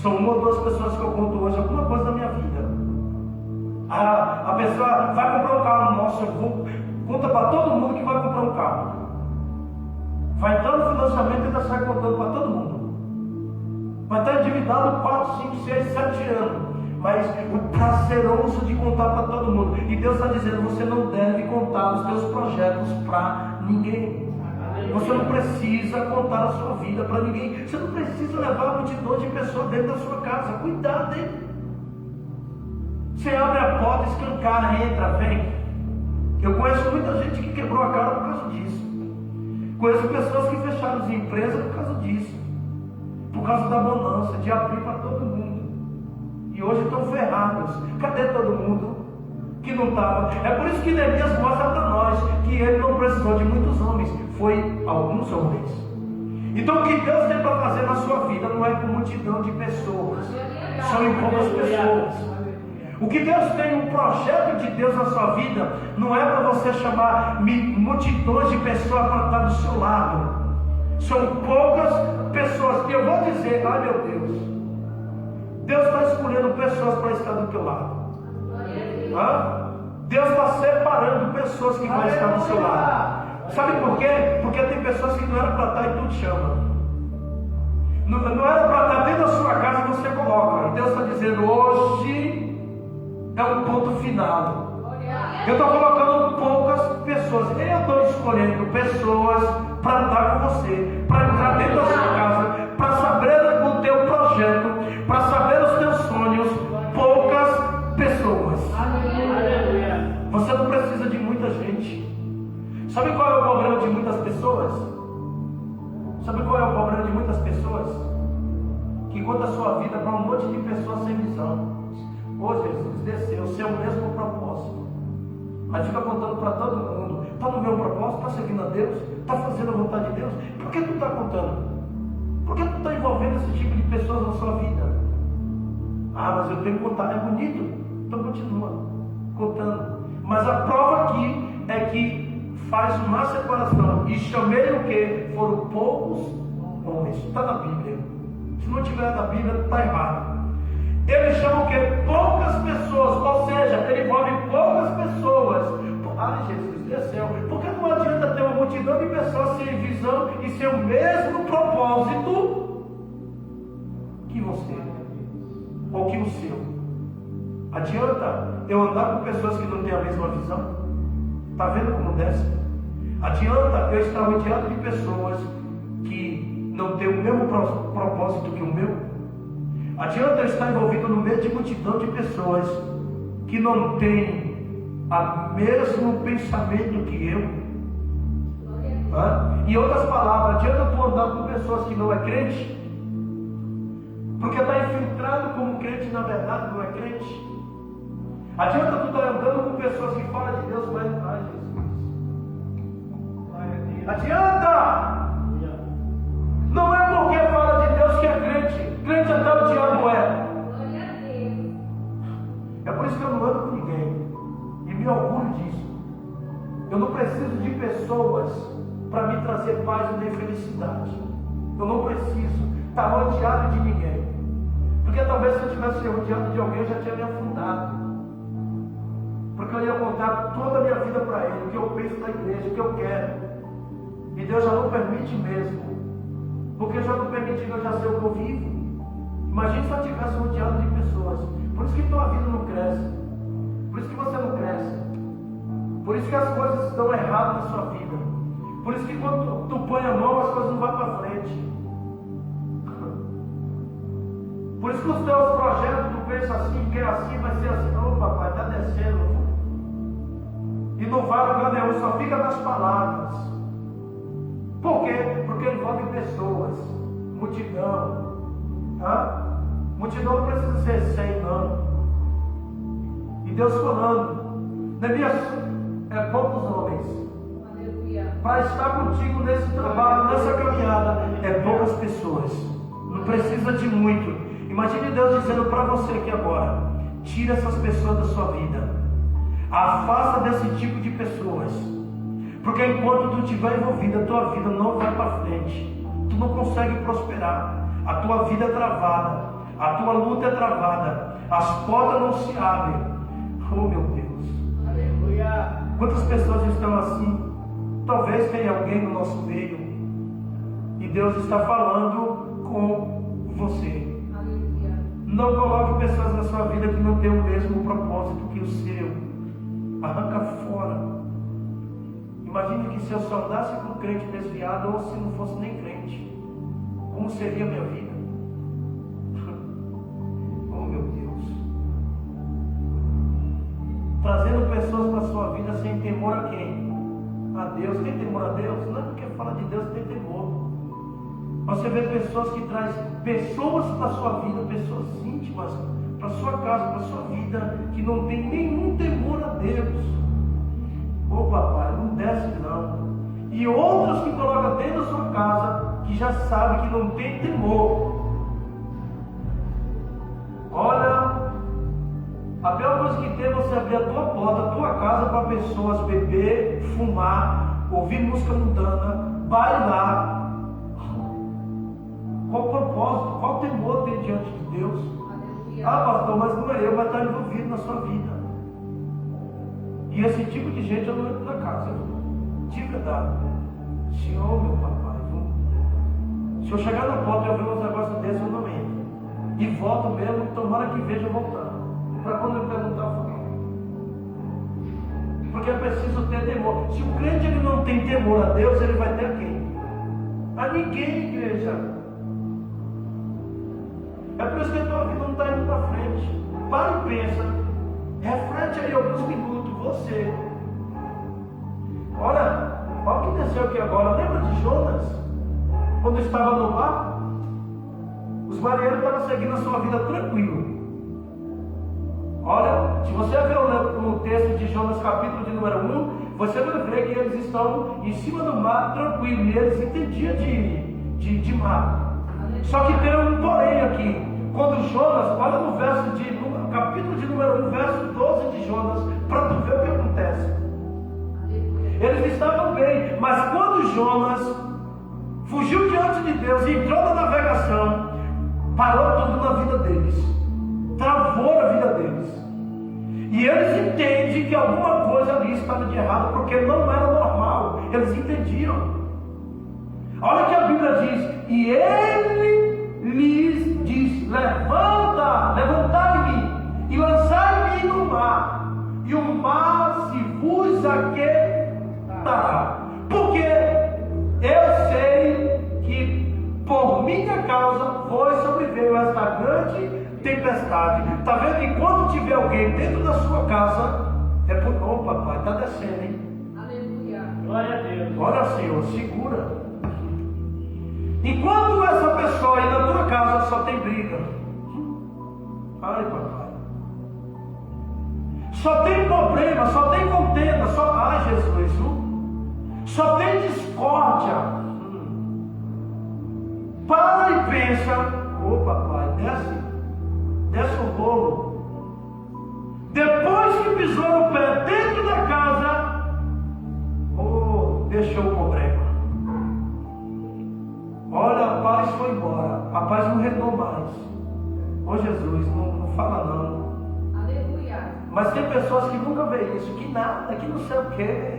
São 1 ou 2 pessoas que eu conto hoje alguma coisa da minha vida. A pessoa vai comprar um carro, nossa, eu vou, conta para todo mundo que vai comprar um carro. Vai entrar no financiamento e ainda sai contando para todo mundo. Vai estar endividado 4, 5, 6, 7 anos. Mas o prazeroso de contar para todo mundo. E Deus está dizendo, você não deve contar os teus projetos para ninguém. Você não precisa contar a sua vida para ninguém. Você não precisa levar multidões de pessoas dentro da sua casa. Cuidado, hein? Você abre a porta, escancara, entra, vem. Eu conheço muita gente que quebrou a cara por causa disso. Conheço pessoas que fecharam as empresas por causa disso, por causa da bonança, de abrir para todo mundo. E hoje estão ferrados. Cadê todo mundo que não estava? É por isso que Neemias mostra para nós que ele não precisou de muitos homens, foi alguns homens. Então o que Deus tem para fazer na sua vida não é com multidão de pessoas, são em poucas pessoas. O que Deus tem, um projeto de Deus na sua vida, não é para você chamar multidões de pessoas para estar do seu lado. São poucas pessoas. E eu vou dizer, ai meu Deus, Deus está escolhendo pessoas para estar do teu lado. Deus está separando pessoas que vão estar do seu lado. Sabe por quê? Porque tem pessoas que não eram para estar e tu te chama. Não era para estar dentro da sua casa e você coloca. E Deus está dizendo, hoje é um ponto final. Eu estou colocando poucas pessoas. Eu estou escolhendo pessoas para andar com você, para entrar dentro da sua casa, para saber o teu projeto, para saber os teus sonhos. Poucas pessoas. Você não precisa de muita gente. Sabe qual é o problema de muitas pessoas? Sabe qual é o problema de muitas pessoas? Que conta a sua vida para um monte de pessoas sem visão. Ô Jesus, desceu, seu mesmo propósito. Aí fica contando para todo mundo. Está no meu propósito, está seguindo a Deus, está fazendo a vontade de Deus. Por que tu está contando? Por que tu está envolvendo esse tipo de pessoas na sua vida? Ah, mas eu tenho que contar, é bonito. Então continua contando. Mas a prova aqui é que faz uma separação. E chamei o que? Foram poucos homens. Está na Bíblia. Se não tiver na Bíblia, está errado. Ele chama o que? Poucas pessoas. Ou seja, ele envolve poucas pessoas. Ai, Jesus, desceu. Porque não adianta ter uma multidão de pessoas sem visão e sem o mesmo propósito que você, ou que o seu. Adianta eu andar com pessoas que não têm a mesma visão? Está vendo como desce? Adianta eu estar rodeado de pessoas que não têm o mesmo propósito que o meu? Adianta eu estar envolvido no meio de multidão de pessoas que não têm o mesmo pensamento que eu? Em outras palavras, adianta tu andar com pessoas que não é crente? Porque está infiltrado como crente, na verdade não é crente. Adianta tu estar andando com pessoas que falam de Deus, mas ai, Jesus. Adianta! Não é porque fala de Deus que é crente. Crente até o diabo é. É por isso que eu não ando com ninguém. E me orgulho disso. Eu não preciso de pessoas para me trazer paz e nem felicidade. Eu não preciso estar rodeado de ninguém. Porque talvez se eu tivesse rodeado de alguém, eu já tinha me afundado. Porque eu ia contar toda a minha vida para ele, o que eu penso da igreja, o que eu quero. E Deus já não permite mesmo. Porque já não permite que eu já sei o que eu vivo. Imagine se eu estivesse rodeado de pessoas. Por isso que tua vida não cresce. Por isso que você não cresce. Por isso que as coisas estão erradas na sua vida. Por isso que quando tu põe a mão, as coisas não vão para frente. Por isso que os teus projetos, tu pensa assim, quer assim, vai ser assim. Não, papai, está descendo. E não vai a lugar nenhum, só fica nas palavras. Por quê? Porque envolve pessoas, multidão. Multidão não precisa ser 100, não. E Deus falando, Neemias, é poucos homens. Para estar contigo nesse trabalho, nessa caminhada, é poucas pessoas. Não precisa de muito. Imagine Deus dizendo para você aqui agora: tira essas pessoas da sua vida, afasta desse tipo de pessoas, porque enquanto tu estiver envolvido, a tua vida não vai para frente, tu não consegue prosperar, a tua vida é travada, a tua luta é travada, as portas não se abrem. Oh meu Deus, aleluia. Quantas pessoas estão assim? Talvez tenha alguém no nosso meio e Deus está falando com você. Não coloque pessoas na sua vida que não têm o mesmo propósito que o seu. Arranca fora. Imagine que se eu só andasse com crente desviado, ou se não fosse nem crente, como seria a minha vida? Oh meu Deus. Trazendo pessoas para a sua vida sem temor a quem? a Deus. Tem temor a Deus? Não é porque fala de Deus tem temor. Você vê pessoas que trazem pessoas para a sua vida, pessoas íntimas, para a sua casa, para a sua vida, que não tem nenhum temor a Deus. Ô papai, não desce não. E outros que colocam dentro da sua casa, que já sabem que não tem temor. Olha, a pior coisa que tem é você abrir a tua porta, a tua casa para pessoas beber, fumar, ouvir música mundana, bailar. Qual o propósito? Qual temor tem diante de Deus? Ah, pastor, mas não é eu, mas está envolvido na sua vida. E esse tipo de gente eu não entro na casa. De verdade. Senhor, meu papai, se eu chegar na porta e eu ver uns negócios desses, eu não entro. E volto mesmo, tomara que veja voltando. Para quando eu perguntar, eu falo. Porque é preciso ter temor. Se o crente ele não tem temor a Deus, ele vai ter a quem? A ninguém, igreja. É por isso que a tua vida não está indo para frente. Para e pensa. Reflete aí alguns minutos. Você. Olha o que desceu aqui agora. Lembra de Jonas? Quando estava no mar? Os marinheiros estavam seguindo a sua vida tranquilo. Olha, se você ver o texto de Jonas, capítulo de número 1, você vai ver que eles estão em cima do mar tranquilo. E eles entendiam de mar. Só que tem um porém aqui. Quando Jonas, olha no capítulo de número 1, verso 12 de Jonas, para tu ver o que acontece. Eles estavam bem, mas quando Jonas fugiu diante de Deus e entrou na navegação, parou tudo na vida deles, travou a vida deles. E eles entendem que alguma coisa ali estava de errado, porque não era normal. Eles entendiam. Olha o que a Bíblia diz. E ele lhes diz: levantai-me e lançai-me no mar, e o mar se vos aquietará. Porque eu sei que por minha causa vos sobreveio esta grande tempestade. Está vendo? Enquanto tiver alguém dentro da sua casa, é por. Oh, papai, está descendo, hein? Aleluia. Glória a Deus. Olha, Senhor, segura. Enquanto essa pessoa aí na tua casa só tem briga. Ai, papai. Só tem problema, só tem contenda, só. Ai, Jesus. Só tem discórdia. Para e pensa. Ô, papai, desce o bolo. Depois que pisou no pé dentro da casa, deixou o problema. Olha, a paz foi embora. A paz não reinou mais. Ô Jesus, não fala não. Aleluia. Mas tem pessoas que nunca veem isso, que nada, que não sei o quê.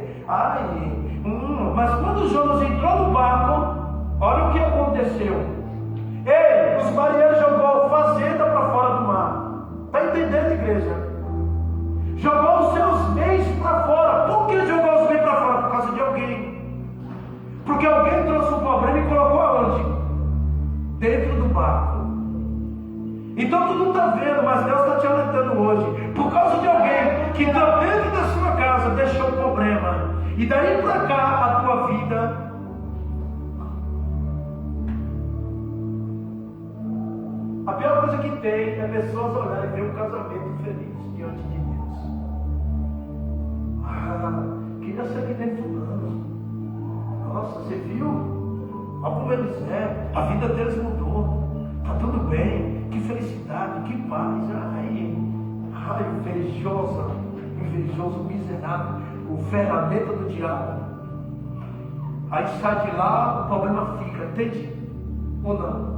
Mas quando Jonas entrou no barco, olha o que aconteceu. Os marinheiros jogou a fazenda para fora do mar. Está entendendo, igreja? Jogou os seus bens para fora. Por que jogou os bens para fora? Por causa de alguém. Porque alguém trouxe um problema e colocou aonde? Dentro do barco. Então tu não está vendo, mas Deus está te alertando hoje. Por causa de alguém que está dentro da sua casa, deixou o problema. E daí para cá a tua vida. A pior coisa que tem é pessoas olharem e ver um casamento feliz diante de Deus. Queria ser que nem fulano. Nossa, você viu? Olha como eles a vida deles mudou. Está tudo bem, que felicidade, que paz. Ai, invejoso, miserável, o ferramenta do diabo. Aí sai de lá, o problema fica, entende? Ou não?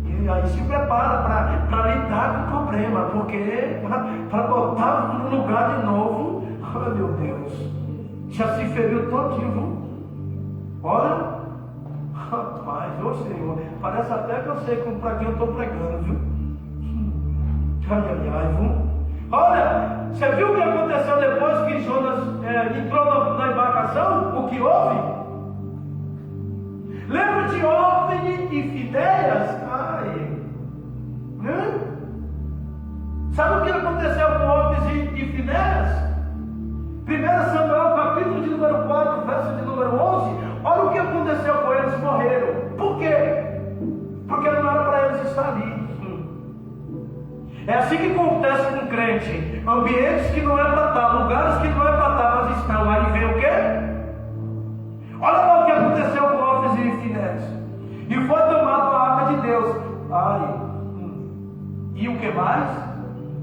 E aí se prepara para lidar com o problema, porque para botar no lugar de novo, ai meu Deus, já se feriu todinho. Olha, rapaz, ô Senhor, parece até que eu sei para quem eu estou pregando, viu? Viu? Olha, você viu o que aconteceu depois que Jonas entrou na embarcação? O que houve? Lembra de Ófine e Finéias? Sabe o que aconteceu com Ófine e Finéias? 1 Samuel, capítulo de número número 4, verso de número 11, olha o que aconteceu com eles, morreram. Por quê? Porque não era para eles estar ali. É assim que acontece com o crente. Ambientes que não é para estar, lugares que não é para estar, mas estão. Aí vem o quê? Olha lá o que aconteceu com Ófnis e Finéias. E foi tomado a arca de Deus. E o que mais?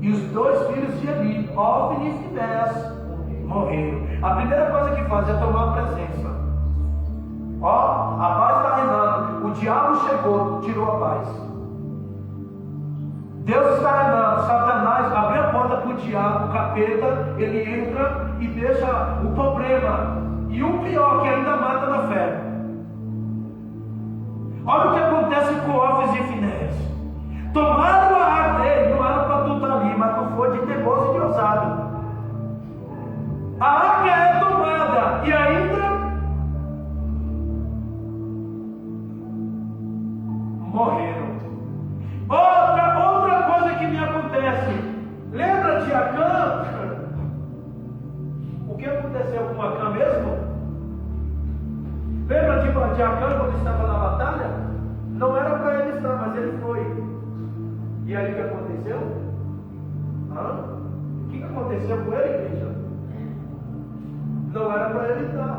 E os dois filhos de Eli, Ófnis e Finéias, morreram. A primeira coisa que faz é tomar a presença. Ó, a paz está reinando. O diabo chegou, tirou a paz. Deus está reinando. Satanás abriu a porta para o diabo, o capeta, ele entra e deixa o problema. E o pior, que ainda mata na fé. Olha o que acontece com Ófnis e Finéias. Tomaram a arca dele, não era para tu estar ali, mas tu foi de teimoso e de ousado. A arca é tomada e ainda morreram. Outra coisa que me acontece. Lembra de Acã? O que aconteceu com Acã mesmo? Lembra de Acã quando estava na batalha? Não era para ele estar, mas ele foi. E aí o que aconteceu? O que aconteceu com ele, igreja? Não era para ele estar.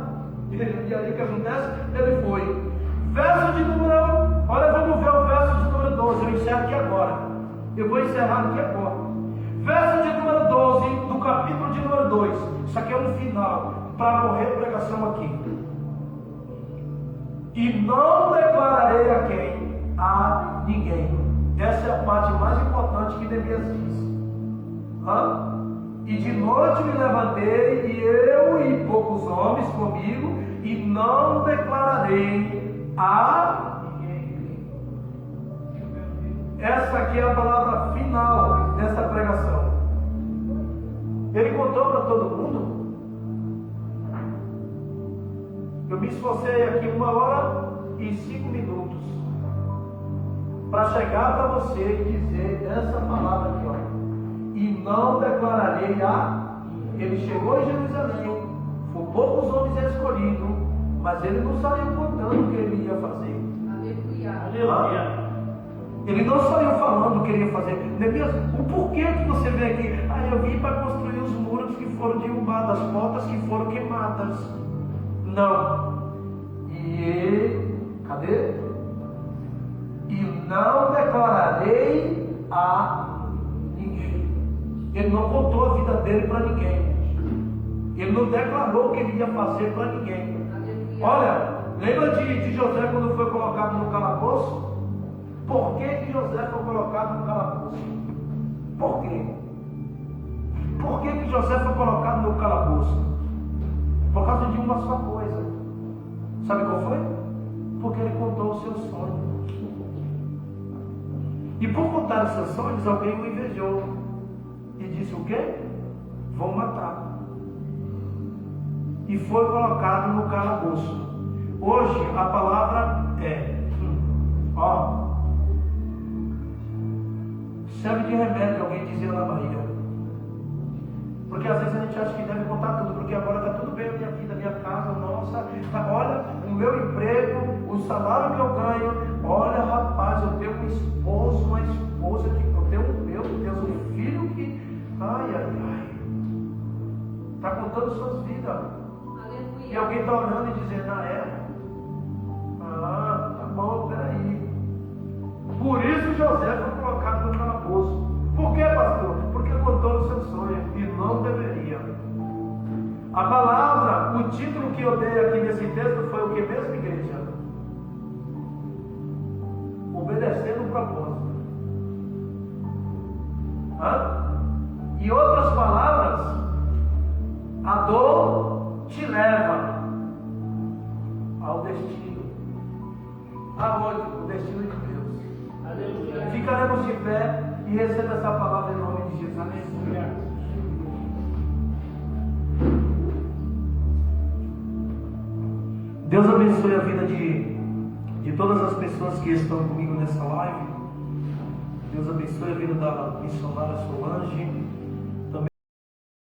E aí o que acontece? Ele foi. Verso de número... Olha, vamos ver o verso de número 12. Eu encerro aqui agora. Eu vou encerrar aqui agora. Verso de número 12 do capítulo de número 2. Isso aqui é um final para morrer a pregação aqui. E não declararei a quem? A ninguém. Essa é a parte mais importante que Neemias diz. E de noite me levantei, e eu e poucos homens comigo, e não declararei a ninguém. Essa aqui é a palavra final dessa pregação. Ele contou para todo mundo. Eu me esforcei aqui 1 hora e 5 minutos para chegar para você e dizer essa palavra aqui, ó. E não declararei a... Ele chegou em Jerusalém, foi poucos homens escolhidos, mas ele não saiu contando o que ele ia fazer. Aleluia. Ele não saiu falando o que ele ia fazer. Neemias, o porquê que você vem aqui? Eu vim para construir os muros que foram derrubados, as portas que foram queimadas. Não. Cadê? E não declararei a ninguém. Ele não contou a vida dele para ninguém. Ele não declarou o que ele ia fazer para ninguém. Olha, lembra de José quando foi colocado no calabouço? Por que José foi colocado no calabouço? Por quê? Por que José foi colocado no calabouço? Por causa de uma só coisa. Sabe qual foi? Porque ele contou os seus sonhos. E por contar os seus sonhos, alguém o invejou. E disse o quê? Vão matar. E foi colocado no calabouço. Hoje a palavra é, serve de remédio, alguém dizia na Bahia. Porque às vezes a gente acha que deve contar tudo, porque agora está tudo bem na minha vida, minha casa, nossa, olha, o meu emprego, o salário que eu ganho, olha rapaz, eu tenho um esposo, uma esposa que eu tenho, meu Deus, um filho que, está contando suas vidas. Aleluia. E alguém está olhando e dizendo, tá bom, peraí. Por isso José foi colocado no calabouço. Por que, pastor? Porque contou o seu sonho e não deveria. A palavra, o título que eu dei aqui nesse texto foi o que mesmo, igreja? Obedecendo o propósito. Em outras palavras, a dor te leva ao destino. Aonde? O destino de Deus. Aleluia. Ficaremos de pé e receba essa palavra em nome de Jesus. Aleluia. Deus abençoe a vida de todas as pessoas que estão comigo nessa live. Deus abençoe a vida da missionária Solange.